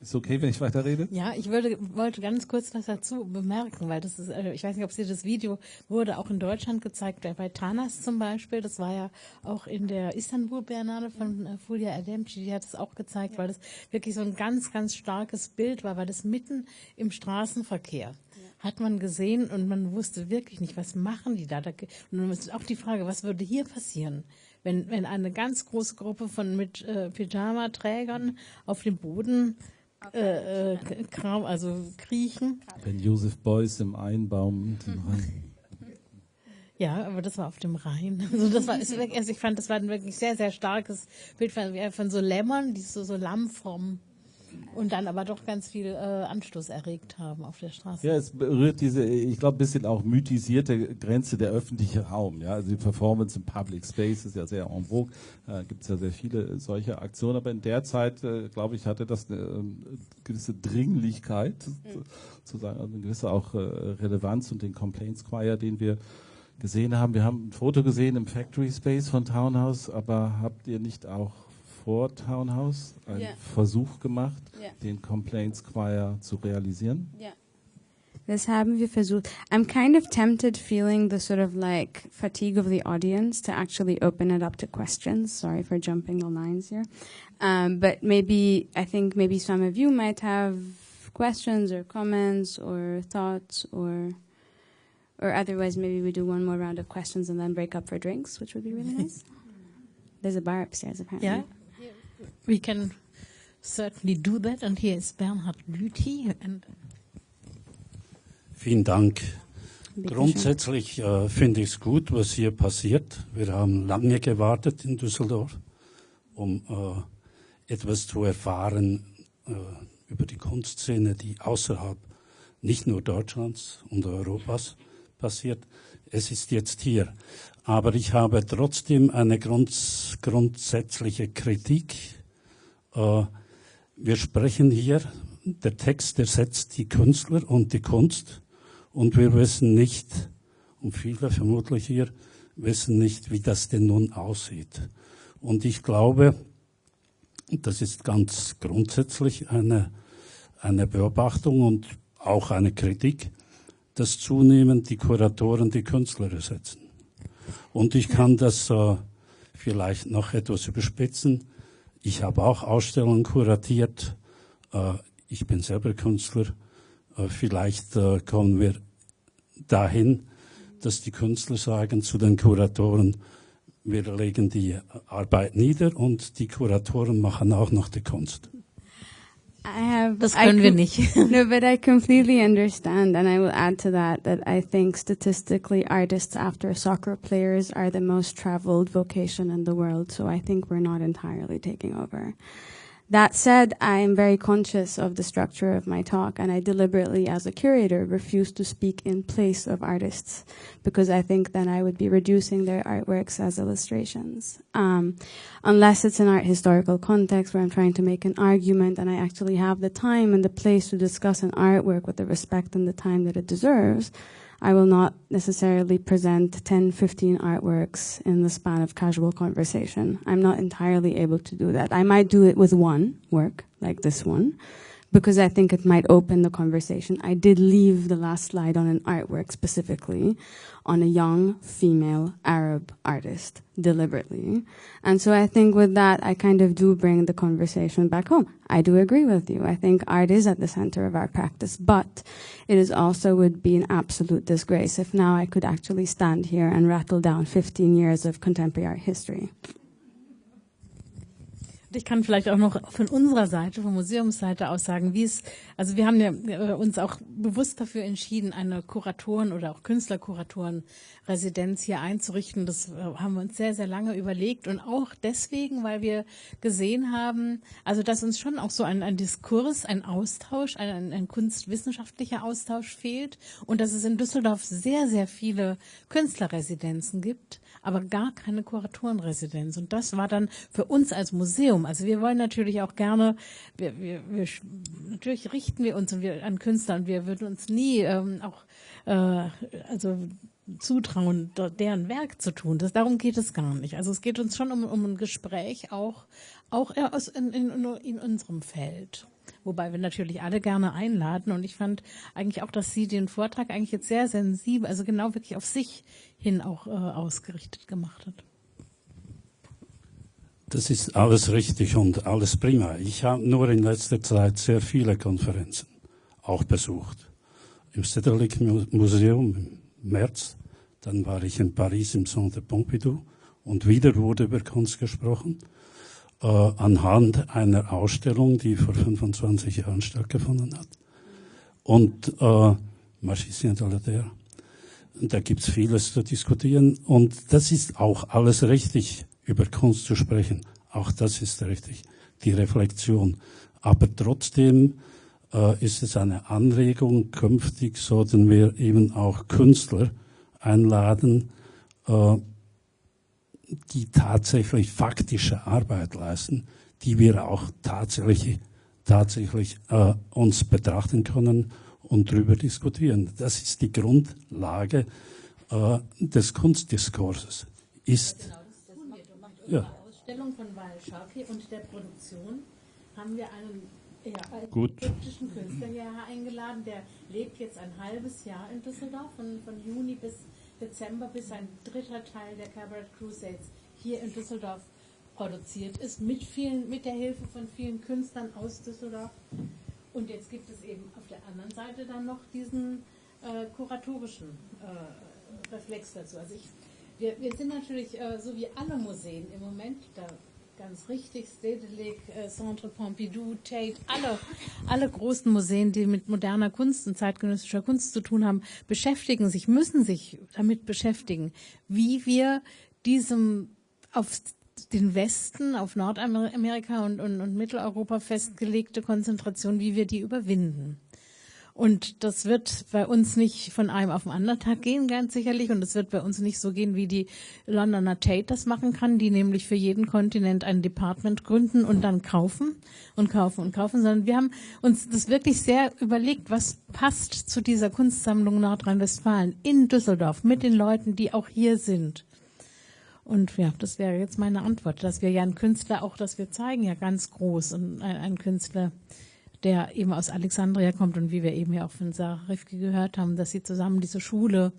Ist okay, wenn ich weiterrede? Ja, ich wollte ganz kurz was dazu bemerken, weil das ist, ich weiß nicht, ob Sie das Video wurde auch in Deutschland gezeigt, bei Tanas zum Beispiel. Das war ja auch in der Istanbul-Biennale von Fulya Erdemci, die hat es auch gezeigt, weil das wirklich so ein ganz, ganz starkes Bild war, weil das mitten im Straßenverkehr hat man gesehen und man wusste wirklich nicht, was machen die da. Und dann ist auch die Frage, was würde hier passieren, wenn eine ganz große Gruppe von mit Pyjama-Trägern auf dem Boden kriechen. Wenn Josef Beuys im Einbaum. Ja, aber das war auf dem Rhein. Also ich fand, das war ein wirklich sehr, sehr starkes Bild von so Lämmern, die so lammfromm und dann aber doch ganz viel Anstoß erregt haben auf der Straße. Ja, es berührt diese, ich glaube, ein bisschen auch mythisierte Grenze der öffentliche Raum. Ja, also die Performance im Public Space ist ja sehr en vogue. Gibt es ja sehr viele solche Aktionen. Aber in der Zeit, glaube ich, hatte das eine gewisse Dringlichkeit, sozusagen, also eine gewisse auch Relevanz, und den Complaints Choir, den wir gesehen haben. Wir haben ein Foto gesehen im Factory Space von Townhouse, aber habt ihr nicht auch vor Townhouse einen Versuch gemacht, den Complaints Choir zu realisieren? Ja. Das haben wir versucht. I'm kind of tempted, feeling the sort of like fatigue of the audience, to actually open it up to questions. Sorry for jumping the lines here. But I think maybe some of you might have questions or comments or thoughts, or otherwise maybe we do one more round of questions and then break up for drinks, which would be really nice. There's a bar upstairs, apparently. Yeah, we can certainly do that. And here is Bernhard Lüthi. Vielen Dank. Grundsätzlich finde ich es gut, was hier passiert. Wir haben lange gewartet in Düsseldorf, um etwas zu erfahren über die Kunstszene, die außerhalb nicht nur Deutschlands und Europas passiert. Es ist jetzt hier. Aber ich habe trotzdem eine grundsätzliche Kritik. Wir sprechen hier, der Text ersetzt die Künstler und die Kunst, und wir wissen nicht, und viele vermutlich hier wissen nicht, wie das denn nun aussieht. Und ich glaube, das ist ganz grundsätzlich eine eine Beobachtung und auch eine Kritik, dass zunehmend die Kuratoren die Künstler ersetzen. Und ich kann das vielleicht noch etwas überspitzen. Ich habe auch Ausstellungen kuratiert. Ich bin selber Künstler. Vielleicht kommen wir dahin, dass die Künstler sagen zu den Kuratoren, wir legen die Arbeit nieder und die Kuratoren machen auch noch die Kunst. Das können wir nicht. No, but I completely understand, and I will add to that I think statistically artists after soccer players are the most traveled vocation in the world, so I think we're not entirely taking over. That said, I am very conscious of the structure of my talk, and I deliberately, as a curator, refuse to speak in place of artists, because I think then I would be reducing their artworks as illustrations. Unless it's an art historical context where I'm trying to make an argument and I actually have the time and the place to discuss an artwork with the respect and the time that it deserves, I will not necessarily present 10, 15 artworks in the span of casual conversation. I'm not entirely able to do that. I might do it with one work, like this one, because I think it might open the conversation. I did leave the last slide on an artwork specifically on a young female Arab artist, deliberately. And so I think with that, I kind of do bring the conversation back home. I do agree with you. I think art is at the center of our practice, but it is also would be an absolute disgrace if now I could actually stand here and rattle down 15 years of contemporary art history. Ich kann vielleicht auch noch von unserer Seite, von Museumsseite aus sagen, wie es, also wir haben ja uns auch bewusst dafür entschieden, eine Kuratoren- oder auch Künstlerkuratoren-Residenz hier einzurichten. Das haben wir uns sehr, sehr lange überlegt und auch deswegen, weil wir gesehen haben, also dass uns schon auch so ein Diskurs, ein Austausch, ein kunstwissenschaftlicher Austausch fehlt und dass es in Düsseldorf sehr, sehr viele Künstlerresidenzen gibt, aber gar keine Kuratorenresidenz. Und das war dann für uns als Museum. Also wir wollen natürlich auch gerne, natürlich richten wir uns an Künstler und wir würden uns nie zutrauen, deren Werk zu tun. Darum geht es gar nicht. Also es geht uns schon um ein Gespräch auch in unserem Feld. Wobei wir natürlich alle gerne einladen. Und ich fand eigentlich auch, dass sie den Vortrag eigentlich jetzt sehr sensibel, also genau wirklich auf sich hin auch ausgerichtet gemacht hat. Das ist alles richtig und alles prima. Ich habe nur in letzter Zeit sehr viele Konferenzen auch besucht. Im Stedelijk-Museum im März, dann war ich in Paris im Centre Pompidou und wieder wurde über Kunst gesprochen, anhand einer Ausstellung, die vor 25 Jahren stattgefunden hat. Und Magicien de la Terre. Da gibt's vieles zu diskutieren und das ist auch alles richtig, über Kunst zu sprechen. Auch das ist richtig, die Reflexion. Aber trotzdem ist es eine Anregung, künftig sollten wir eben auch Künstler einladen, die tatsächlich faktische Arbeit leisten, die wir auch tatsächlich uns betrachten können und darüber diskutieren. Das ist die Grundlage des Kunstdiskurses. Ist ja. Ausstellung von Schmela und der Produktion haben wir einen ägyptischen Künstler hier eingeladen, der lebt jetzt ein halbes Jahr in Düsseldorf, von Juni bis Dezember, bis ein dritter Teil der Cabaret Crusades hier in Düsseldorf produziert ist, mit der Hilfe von vielen Künstlern aus Düsseldorf. Und jetzt gibt es eben auf der anderen Seite dann noch diesen kuratorischen Reflex dazu. Also wir sind natürlich, so wie alle Museen im Moment, da ganz richtig, Stedelijk, Centre Pompidou, Tate, alle großen Museen, die mit moderner Kunst und zeitgenössischer Kunst zu tun haben, müssen sich damit beschäftigen, wie wir auf den Westen, auf Nordamerika und Mitteleuropa festgelegte Konzentration, wie wir die überwinden. Und das wird bei uns nicht von einem auf den anderen Tag gehen, ganz sicherlich. Und es wird bei uns nicht so gehen, wie die Londoner Tate das machen kann, die nämlich für jeden Kontinent ein Department gründen und dann kaufen, sondern wir haben uns das wirklich sehr überlegt, was passt zu dieser Kunstsammlung Nordrhein-Westfalen in Düsseldorf mit den Leuten, die auch hier sind. Und ja, das wäre jetzt meine Antwort, dass wir ja einen Künstler auch, dass wir zeigen ja ganz groß und ein Künstler, der eben aus Alexandria kommt und wie wir eben ja auch von Sarah Rifky gehört haben, dass sie zusammen diese Schule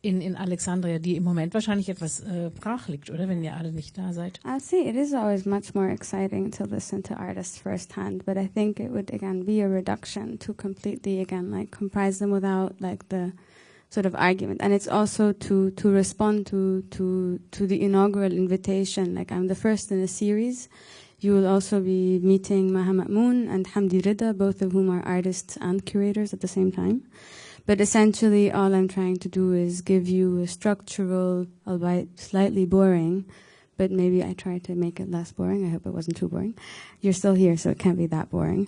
in Alexandria, die im Moment wahrscheinlich etwas brach liegt, oder, wenn ihr alle nicht da seid. I see. It is always much more exciting to listen to artists firsthand, but I think it would again be a reduction to completely again like comprise them without like the sort of argument. And it's also to respond to the inaugural invitation. Like I'm the first in a series. You will also be meeting Maha Ma'moon and Hamdi Rida, both of whom are artists and curators at the same time. But essentially, all I'm trying to do is give you a structural, albeit slightly boring, but maybe I tried to make it less boring. I hope it wasn't too boring. You're still here, so it can't be that boring.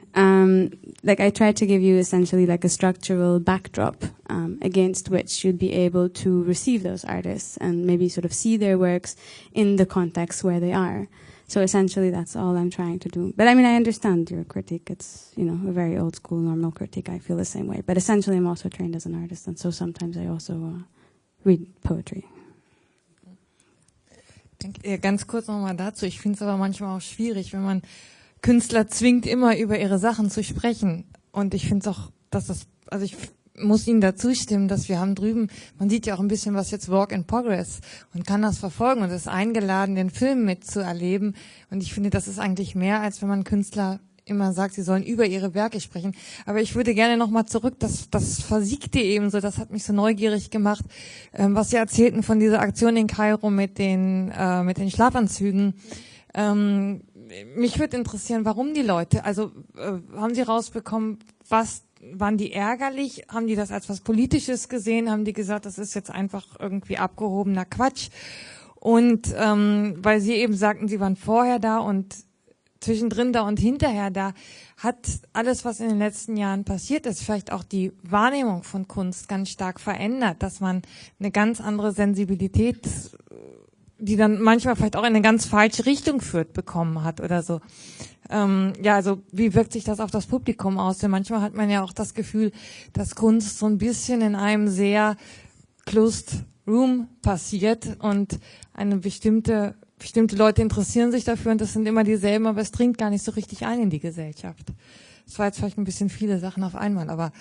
Like I tried to give you essentially like a structural backdrop against which you'd be able to receive those artists and maybe sort of see their works in the context where they are. So essentially, that's all I'm trying to do. But I mean, I understand your critique. It's, you know, a very old school, normal critique. I feel the same way. But essentially, I'm also trained as an artist. And so sometimes I also read poetry. Ganz kurz nochmal dazu. Ich finde es aber manchmal auch schwierig, wenn man Künstler zwingt, immer über ihre Sachen zu sprechen. Und ich finde es auch, dass das, also ich muss Ihnen dazu stimmen, dass wir haben drüben, man sieht ja auch ein bisschen was jetzt Work in Progress und kann das verfolgen und ist eingeladen, den Film mitzuerleben. Und ich finde, das ist eigentlich mehr, als wenn man Künstler immer sagt, sie sollen über ihre Werke sprechen. Aber ich würde gerne nochmal zurück, das versiegte eben so, das hat mich so neugierig gemacht, was Sie erzählten von dieser Aktion in Kairo mit den Schlafanzügen. Mich würde interessieren, warum die Leute, also haben Sie rausbekommen, waren die ärgerlich? Haben die das als was Politisches gesehen? Haben die gesagt, das ist jetzt einfach irgendwie abgehobener Quatsch? Und weil Sie eben sagten, Sie waren vorher da und zwischendrin da und hinterher da, hat alles, was in den letzten Jahren passiert ist, vielleicht auch die Wahrnehmung von Kunst ganz stark verändert, dass man eine ganz andere Sensibilität, die dann manchmal vielleicht auch in eine ganz falsche Richtung führt, bekommen hat oder so. Ja, also wie wirkt sich das auf das Publikum aus? Denn manchmal hat man ja auch das Gefühl, dass Kunst so ein bisschen in einem sehr closed room passiert und eine bestimmte Leute interessieren sich dafür und das sind immer dieselben, aber es dringt gar nicht so richtig ein in die Gesellschaft. Das war jetzt vielleicht ein bisschen viele Sachen auf einmal, aber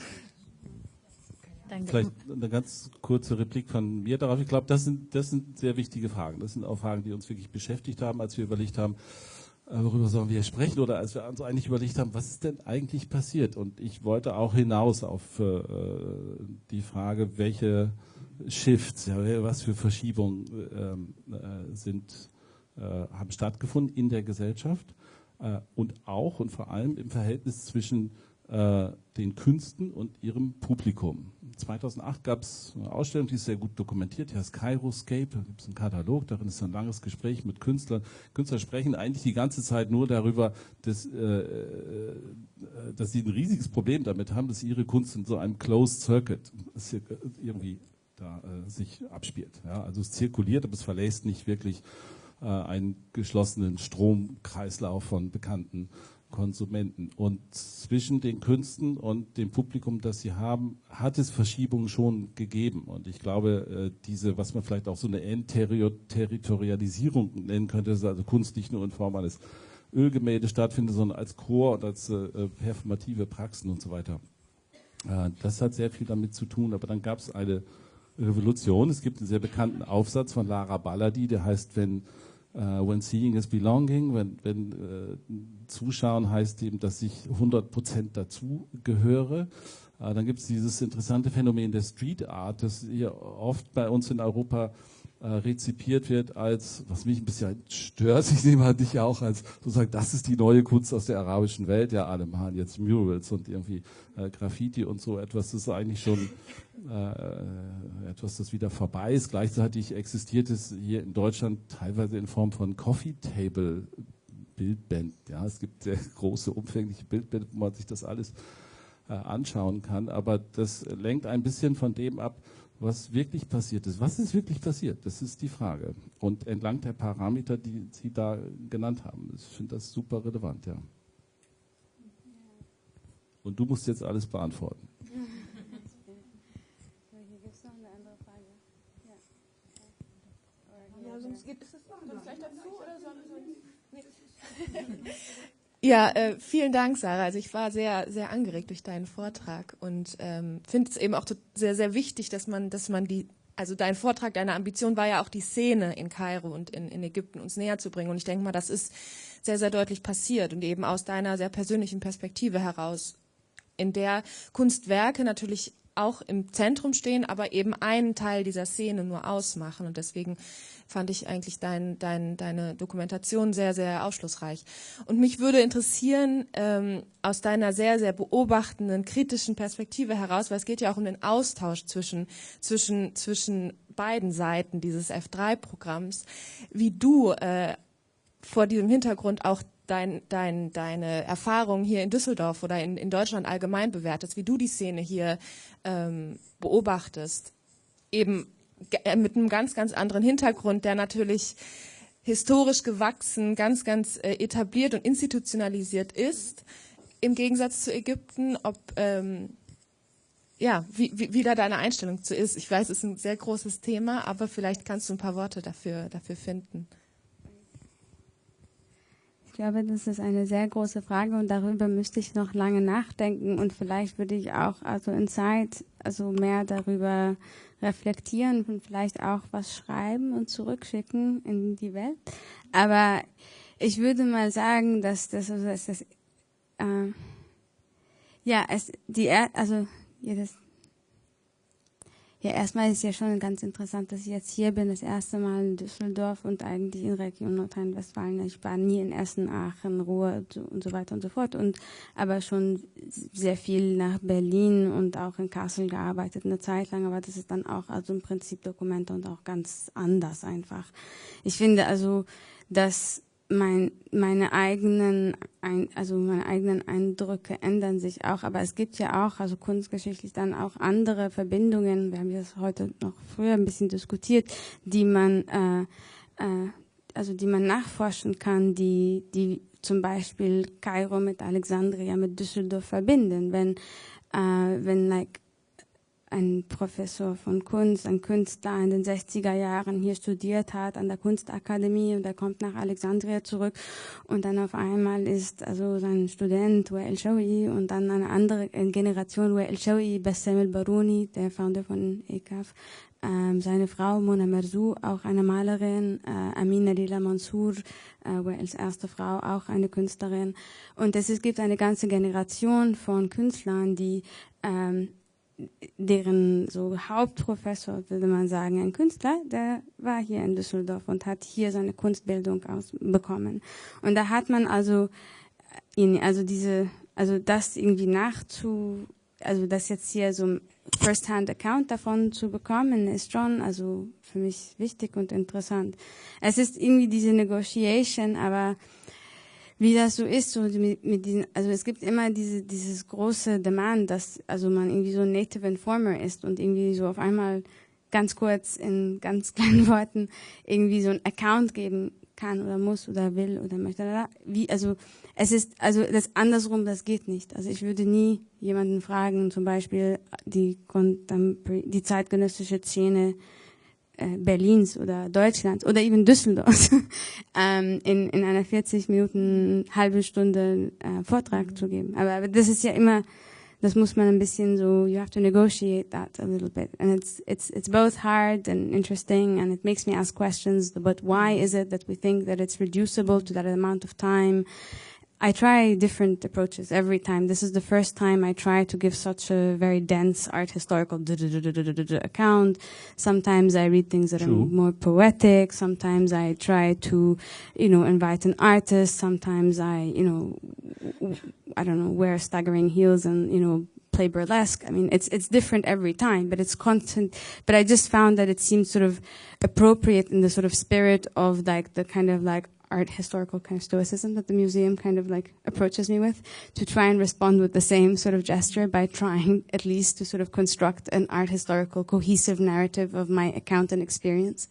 vielleicht eine ganz kurze Replik von mir darauf. Ich glaube, das sind sehr wichtige Fragen. Das sind auch Fragen, die uns wirklich beschäftigt haben, als wir überlegt haben, worüber sollen wir sprechen oder als wir uns eigentlich überlegt haben, was ist denn eigentlich passiert? Und ich wollte auch hinaus auf die Frage, welche Shifts, ja, was für Verschiebungen haben stattgefunden in der Gesellschaft und auch und vor allem im Verhältnis zwischen den Künsten und ihrem Publikum. 2008 gab es eine Ausstellung, die ist sehr gut dokumentiert, die heißt Kairoscape, da gibt es einen Katalog, darin ist ein langes Gespräch mit Künstlern. Künstler sprechen eigentlich die ganze Zeit nur darüber, dass sie ein riesiges Problem damit haben, dass ihre Kunst in so einem Closed Circuit irgendwie da sich abspielt. Ja? Also es zirkuliert, aber es verlässt nicht wirklich einen geschlossenen Stromkreislauf von bekannten Konsumenten. Und zwischen den Künsten und dem Publikum, das sie haben, hat es Verschiebungen schon gegeben. Und ich glaube, diese, was man vielleicht auch so eine Territorialisierung nennen könnte, dass also Kunst nicht nur in Form eines Ölgemäldes stattfindet, sondern als Chor und als performative Praxen und so weiter. Das hat sehr viel damit zu tun. Aber dann gab es eine Revolution. Es gibt einen sehr bekannten Aufsatz von Lara Baladi, der heißt, when seeing is belonging, wenn Zuschauen heißt eben, dass ich 100% dazu gehöre. Dann gibt es dieses interessante Phänomen der Street Art, das hier oft bei uns in Europa rezipiert wird als, was mich ein bisschen stört, ich nehme halt dich auch als sozusagen, das ist die neue Kunst aus der arabischen Welt, ja, alle malen jetzt Murals und irgendwie Graffiti und so etwas, das ist eigentlich schon etwas, das wieder vorbei ist. Gleichzeitig existiert es hier in Deutschland teilweise in Form von Coffee Table Bildbänden. Ja, es gibt sehr große, umfängliche Bildbände, wo man sich das alles anschauen kann, aber das lenkt ein bisschen von dem ab, was wirklich passiert ist. Was ist wirklich passiert? Das ist die Frage. Und entlang der Parameter, die Sie da genannt haben. Ich finde das super relevant, ja. Und du musst jetzt alles beantworten. Ja, sonst gibt es das noch. Sonst gleich dazu oder sonst? Ja, vielen Dank, Sarah. Also ich war sehr, sehr angeregt durch deinen Vortrag und finde es eben auch sehr, sehr wichtig, dass man also dein Vortrag, deine Ambition war ja auch die Szene in Kairo und in Ägypten uns näher zu bringen. Und ich denke mal, das ist sehr, sehr deutlich passiert und eben aus deiner sehr persönlichen Perspektive heraus, in der Kunstwerke natürlich auch im Zentrum stehen, aber eben einen Teil dieser Szene nur ausmachen. Und deswegen fand ich eigentlich deine Dokumentation sehr, sehr aufschlussreich. Und mich würde interessieren, aus deiner sehr, sehr beobachtenden, kritischen Perspektive heraus, weil es geht ja auch um den Austausch zwischen beiden Seiten dieses F3-Programms, wie du vor diesem Hintergrund auch deine Erfahrungen hier in Düsseldorf oder in Deutschland allgemein bewertest, wie du die Szene hier beobachtest, eben mit einem ganz, ganz anderen Hintergrund, der natürlich historisch gewachsen, ganz, ganz etabliert und institutionalisiert ist, im Gegensatz zu Ägypten, wie da deine Einstellung zu ist. Ich weiß, es ist ein sehr großes Thema, aber vielleicht kannst du ein paar Worte dafür finden. Ich glaube, das ist eine sehr große Frage und darüber müsste ich noch lange nachdenken und vielleicht würde ich auch in Zeit mehr darüber reflektieren und vielleicht auch was schreiben und zurückschicken in die Welt. Aber ich würde mal sagen, dass erstmal ist ja schon ganz interessant, dass ich jetzt hier bin, das erste Mal in Düsseldorf und eigentlich in Region Nordrhein-Westfalen. Ich war nie in Essen, Aachen, Ruhr und so weiter und so fort aber schon sehr viel nach Berlin und auch in Kassel gearbeitet eine Zeit lang, aber das ist dann auch im Prinzip Dokumente und auch ganz anders einfach. Ich finde dass meine eigenen Eindrücke ändern sich auch, aber es gibt ja auch, kunstgeschichtlich dann auch andere Verbindungen, wir haben das heute noch früher ein bisschen diskutiert, die man nachforschen kann, die zum Beispiel Kairo mit Alexandria, mit Düsseldorf verbinden, wenn ein Professor von Kunst, ein Künstler in den 60er Jahren hier studiert hat an der Kunstakademie und er kommt nach Alexandria zurück und dann auf einmal ist sein Student Wael Shawi und dann eine andere Generation Wael Shawi, Bassem el-Baruni, der Founder von ECAF, seine Frau Mona Merzou, auch eine Malerin, Amina Lila Mansour, Waels erste Frau, auch eine Künstlerin. Und es gibt eine ganze Generation von Künstlern, die deren Hauptprofessor, würde man sagen, ein Künstler, der war hier in Düsseldorf und hat hier seine Kunstbildung bekommen. Und da hat man das irgendwie das jetzt hier so First-Hand-Account davon zu bekommen, ist schon für mich wichtig und interessant. Es ist irgendwie diese Negotiation, aber wie das so ist, mit diesen, es gibt immer dieses große Demand, dass man irgendwie so ein Native Informer ist und irgendwie so auf einmal ganz kurz in ganz kleinen Worten irgendwie so ein Account geben kann oder muss oder will oder möchte. Es ist das andersrum, das geht nicht. Ich würde nie jemanden fragen, zum Beispiel die zeitgenössische Szene Berlins oder Deutschlands oder eben Düsseldorf in einer 40 Minuten, halbe Stunde Vortrag zu geben. Aber das ist ja immer, das muss man ein bisschen you have to negotiate that a little bit. And it's both hard and interesting and it makes me ask questions, but why is it that we think that it's reducible to that amount of time? I try different approaches every time. This is the first time I try to give such a very dense art historical account. Sometimes I read things that are more poetic. Sometimes I try to, invite an artist. Sometimes I wear staggering heels and, play burlesque. I mean, it's different every time, but it's constant. But I just found that it seemed sort of appropriate in the sort of spirit of the kind of art historical kind of stoicism that the museum kind of approaches me with, to try and respond with the same sort of gesture by trying at least to sort of construct an art historical cohesive narrative of my account and experience,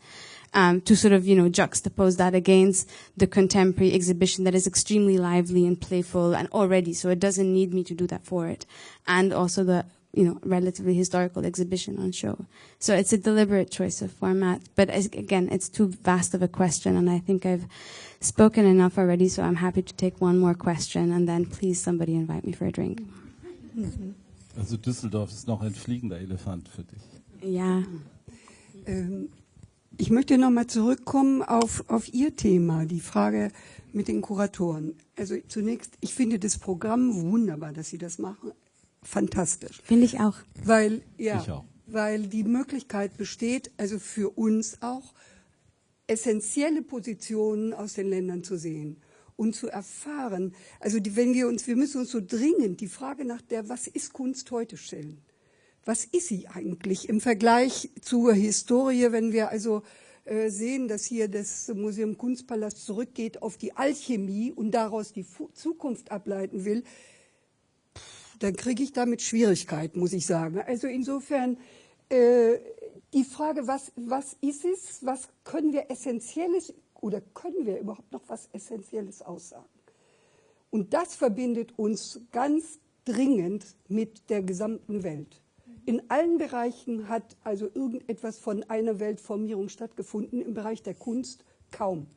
to sort of, juxtapose that against the contemporary exhibition that is extremely lively and playful and already, so it doesn't need me to do that for it. And also the relatively historical exhibition on show. So it's a deliberate choice of format. But again, it's too vast of a question, and I think I've spoken enough already, so I'm happy to take one more question, and then please somebody invite me for a drink. Also Düsseldorf ist noch ein fliegender Elefant für dich. Ja. Ich möchte nochmal zurückkommen auf Ihr Thema, die Frage mit den Kuratoren. Also zunächst, ich finde das Programm wunderbar, dass Sie das machen. Fantastisch. Finde ich auch. Weil die Möglichkeit besteht, also für uns auch, essentielle Positionen aus den Ländern zu sehen und zu erfahren. Also wir müssen uns so dringend die Frage nach was ist Kunst heute stellen? Was ist sie eigentlich im Vergleich zur Historie, wenn wir also sehen, dass hier das Museum Kunstpalast zurückgeht auf die Alchemie und daraus die Zukunft ableiten will, dann kriege ich damit Schwierigkeiten, muss ich sagen. Also insofern die Frage, was ist es, was können wir Essentielles oder können wir überhaupt noch was Essentielles aussagen? Und das verbindet uns ganz dringend mit der gesamten Welt. In allen Bereichen hat also irgendetwas von einer Weltformierung stattgefunden, im Bereich der Kunst kaum.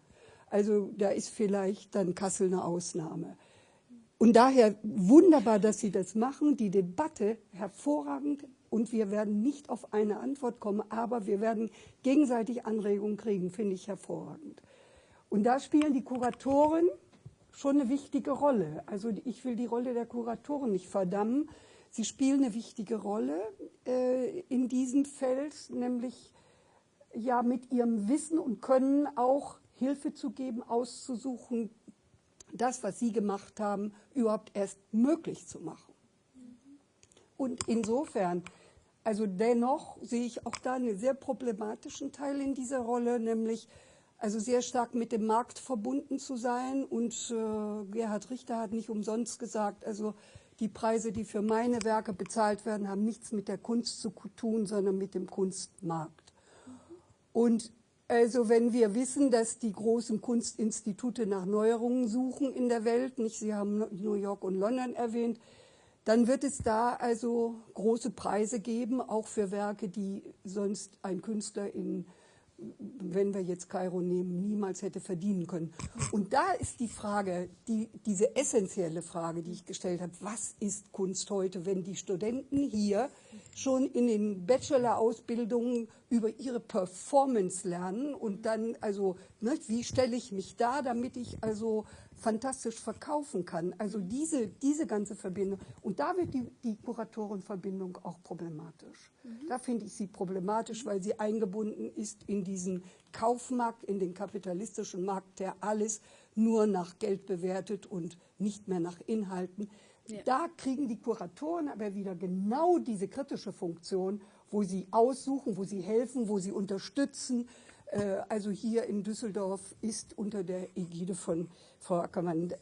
Also da ist vielleicht dann Kassel eine Ausnahme. Und daher wunderbar, dass Sie das machen, die Debatte hervorragend, und wir werden nicht auf eine Antwort kommen, aber wir werden gegenseitig Anregungen kriegen, finde ich hervorragend. Und da spielen die Kuratoren schon eine wichtige Rolle. Also ich will die Rolle der Kuratoren nicht verdammen. Sie spielen eine wichtige Rolle in diesem Feld, nämlich ja mit ihrem Wissen und Können auch Hilfe zu geben, auszusuchen, das, was Sie gemacht haben, überhaupt erst möglich zu machen. Und insofern, also dennoch sehe ich auch da einen sehr problematischen Teil in dieser Rolle, nämlich also sehr stark mit dem Markt verbunden zu sein. Und Gerhard Richter hat nicht umsonst gesagt, also die Preise, die für meine Werke bezahlt werden, haben nichts mit der Kunst zu tun, sondern mit dem Kunstmarkt. Und also wenn wir wissen, dass die großen Kunstinstitute nach Neuerungen suchen in der Welt, nicht, Sie haben New York und London erwähnt, dann wird es da also große Preise geben, auch für Werke, die sonst ein Künstler wenn wir jetzt Kairo nehmen, niemals hätte verdienen können. Und da ist die Frage, diese essentielle Frage, die ich gestellt habe, was ist Kunst heute, wenn die Studenten hier schon in den Bachelor-Ausbildungen über ihre Performance lernen und dann also, ne, wie stelle ich mich da, damit ich also fantastisch verkaufen kann. Also diese ganze Verbindung. Und da wird die Kuratorenverbindung auch problematisch. Da finde ich sie problematisch, weil sie eingebunden ist in diesen Kaufmarkt, in den kapitalistischen Markt, der alles nur nach Geld bewertet und nicht mehr nach Inhalten. Ja. Da kriegen die Kuratoren aber wieder genau diese kritische Funktion, wo sie aussuchen, wo sie helfen, wo sie unterstützen. Also hier in Düsseldorf ist unter der Ägide von Frau Ackermann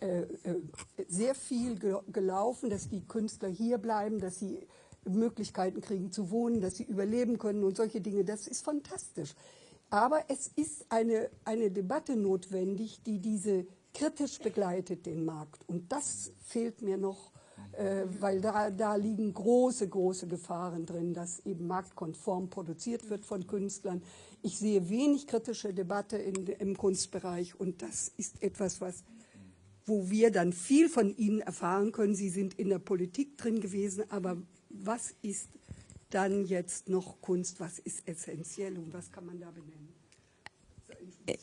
sehr viel gelaufen, dass die Künstler hier bleiben, dass sie Möglichkeiten kriegen zu wohnen, dass sie überleben können und solche Dinge. Das ist fantastisch. Aber es ist eine Debatte notwendig, die diese kritisch begleitet, den Markt. Und das fehlt mir noch, weil da liegen große Gefahren drin, dass eben marktkonform produziert wird von Künstlern. Ich sehe wenig kritische Debatte im Kunstbereich, und das ist etwas, wo wir dann viel von Ihnen erfahren können. Sie sind in der Politik drin gewesen, aber was ist dann jetzt noch Kunst, was ist essentiell und was kann man da benennen?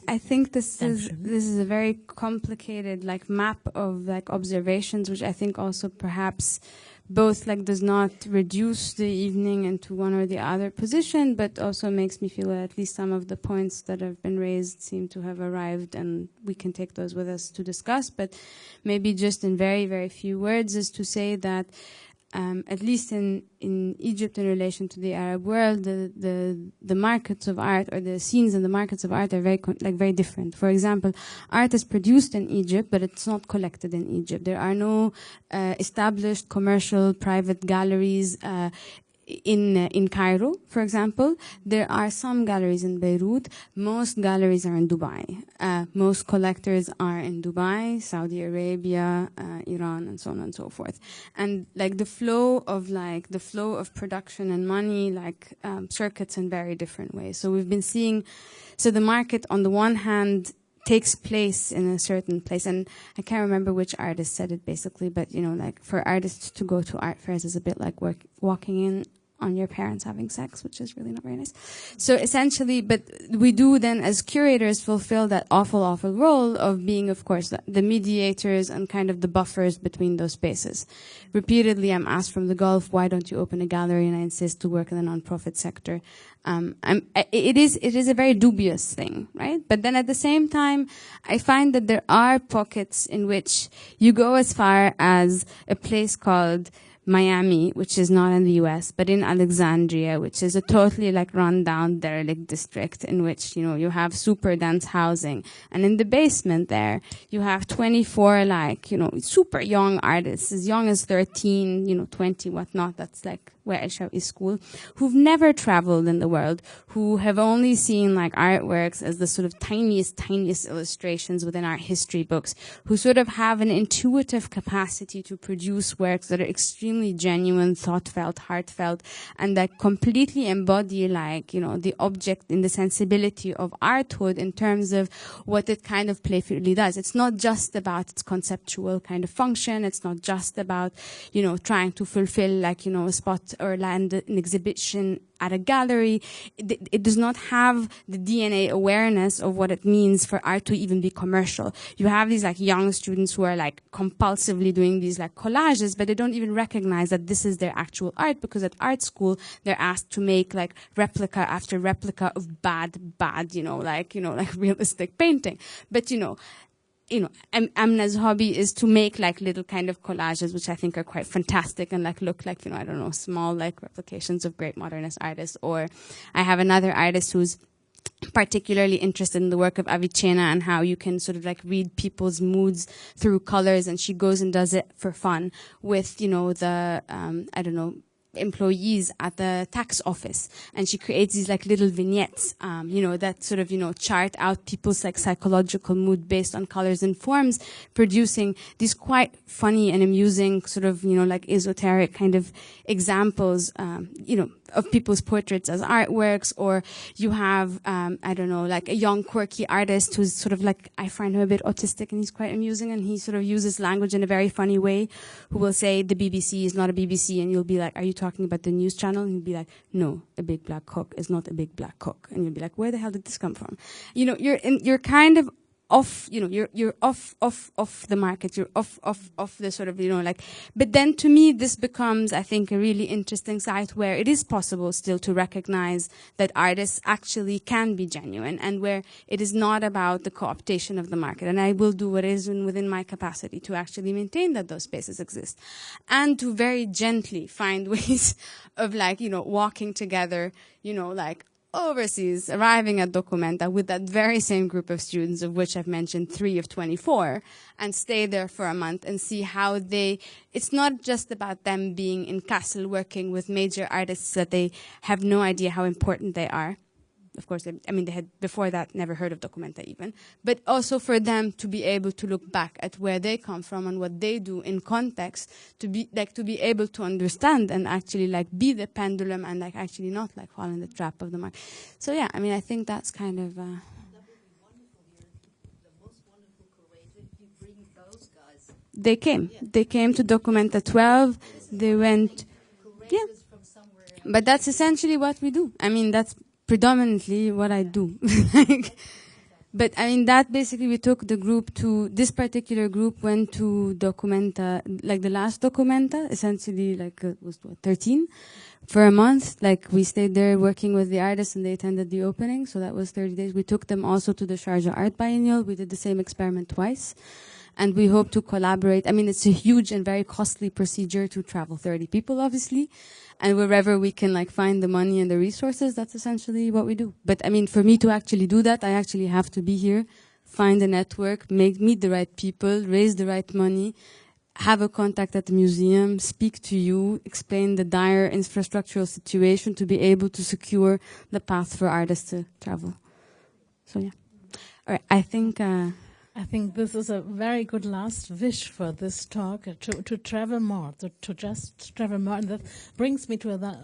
I think this is a very complicated map of observations, which I think also perhaps both does not reduce the evening into one or the other position, but also makes me feel that at least some of the points that have been raised seem to have arrived, and we can take those with us to discuss. But maybe just in very, very few words is to say that at least in Egypt, in relation to the Arab world, the markets of art, or the scenes in the markets of art, are very different. For example, art is produced in Egypt, but it's not collected in Egypt. There are no established commercial private galleries in Cairo, for example, there are some galleries in Beirut. Most galleries are in Dubai. Most collectors are in Dubai, Saudi Arabia, Iran, and so on and so forth. And like the flow of production and money, circuits in very different ways. So we've been seeing, so the market on the one hand takes place in a certain place, and I can't remember which artist said it basically, but for artists to go to art fairs is a bit like walking in on your parents having sex, which is really not very nice. So essentially, but we do then as curators fulfill that awful role of being, of course, the mediators and kind of the buffers between those spaces. Repeatedly, I'm asked from the Gulf, why don't you open a gallery? And I insist to work in the nonprofit sector. It is a very dubious thing, right? But then at the same time, I find that there are pockets in which you go as far as a place called Miami, which is not in the US, but in Alexandria, which is a totally run-down, derelict district in which, you have super dense housing. And in the basement there, you have 24, super young artists, as young as 13, 20, whatnot. That's where Al-Shawi school, who've never traveled in the world, who have only seen artworks as the sort of tiniest illustrations within art history books, who sort of have an intuitive capacity to produce works that are extremely genuine, thoughtfelt, heartfelt, and that completely embody the object in the sensibility of arthood in terms of what it kind of playfully does. It's not just about its conceptual kind of function. It's not just about, trying to fulfill a spot or land an exhibition at a gallery. It does not have the DNA awareness of what it means for art to even be commercial. You have these young students who are compulsively doing these collages, but they don't even recognize that this is their actual art, because at art school they're asked to make replica after replica of bad, realistic painting. But Amna's hobby is to make little kind of collages, which I think are quite fantastic and look small replications of great modernist artists. Or I have another artist who's particularly interested in the work of Avicenna and how you can sort of read people's moods through colors, and she goes and does it for fun with employees at the tax office, and she creates these little vignettes, that sort of chart out people's psychological mood based on colors and forms, producing these quite funny and amusing sort of esoteric kind of examples, of people's portraits as artworks. Or you have a young quirky artist who's sort of I find him a bit autistic, and he's quite amusing, and he sort of uses language in a very funny way, who will say the BBC is not a BBC, and you'll be are you talking about the news channel? And he'll be no, a big black cock is not a big black cock. And you'll be where the hell did this come from? You're kind of off, you're off the market, you're off the sort of, but then to me, this becomes, I think, a really interesting site where it is possible still to recognize that artists actually can be genuine, and where it is not about the co-optation of the market. And I will do what is within my capacity to actually maintain that those spaces exist, and to very gently find ways of walking together, overseas, arriving at Documenta with that very same group of students, of which I've mentioned 3 of 24, and stay there for a month and see how it's not just about them being in Kassel working with major artists that they have no idea how important they are. Of course, they had before that never heard of Documenta even, but also for them to be able to look back at where they come from and what they do in context, to be able to understand and actually be the pendulum and actually not fall in the trap of the market. So yeah, I think that's kind of. That would be wonderful. You're the most wonderful curator. You bring those guys. They came. Yeah. They came to Documenta 12. They went. Yeah. But that's essentially what we do. That's predominantly what I do. But that basically, we took the group to, this particular group went to Documenta, the last Documenta, essentially was 13 for a month. We stayed there working with the artists, and they attended the opening, so that was 30 days. We took them also to the Sharjah Art Biennial. We did the same experiment twice. And we hope to collaborate. It's a huge and very costly procedure to travel 30 people, obviously. And wherever we can find the money and the resources, that's essentially what we do. But for me to actually do that, I actually have to be here, find a network, meet the right people, raise the right money, have a contact at the museum, speak to you, explain the dire infrastructural situation to be able to secure the path for artists to travel. So yeah, all right. I think this is a very good last wish for this talk, to travel more, to just travel more. And that brings me to the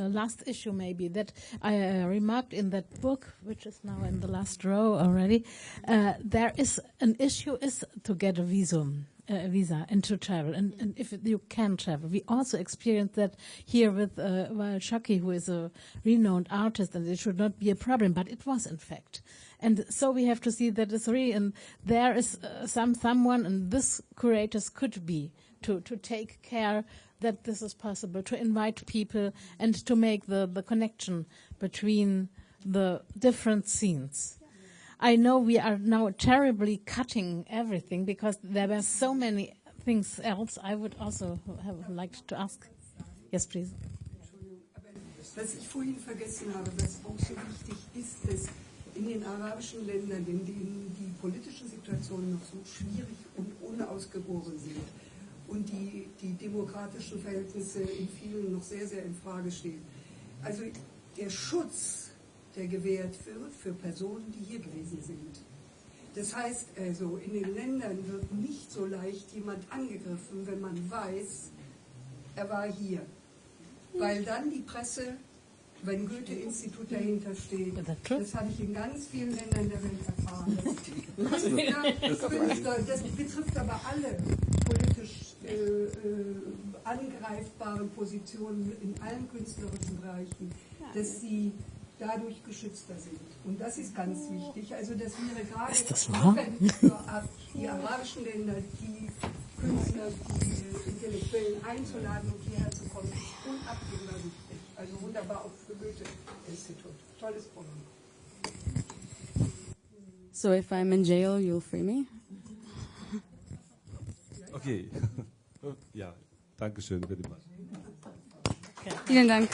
last issue maybe that I remarked in that book, which is now in the last row already. There is an issue is to get a visa and to travel. And if you can travel. We also experienced that here with Shaki, who is a renowned artist, and it should not be a problem, but it was in fact. And so we have to see that it's really, and there is someone, and this curators could be to take care that this is possible, to invite people and to make the connection between the different scenes. I know we are now terribly cutting everything because there were so many things else. I would also have liked to ask. Yes, please. Was ich vorhin vergessen habe, was auch so wichtig ist, dass in den arabischen Ländern, in denen die politischen Situationen noch so schwierig und unausgegoren sind und die demokratischen Verhältnisse in vielen noch sehr, sehr in Frage stehen. Also der Schutz, der gewährt wird für Personen, die hier gewesen sind. Das heißt also, in den Ländern wird nicht so leicht jemand angegriffen, wenn man weiß, er war hier. Weil dann die Presse, wenn Goethe-Institut dahinter steht, das habe ich in ganz vielen Ländern der Welt erfahren. Das betrifft aber alle politisch angreifbaren Positionen in allen künstlerischen Bereichen, dass sie dadurch geschützter sind. Und das ist ganz wichtig. Also, dass wir gerade die arabischen Länder, die Künstler, die Intellektuellen einzuladen und hierher zu kommen, ist unabdingbar wichtig. Also wunderbar auch für Goethe-Institut. Tolles Programm. So if I'm in jail, you'll free me? Okay. Ja, danke schön. Vielen Dank.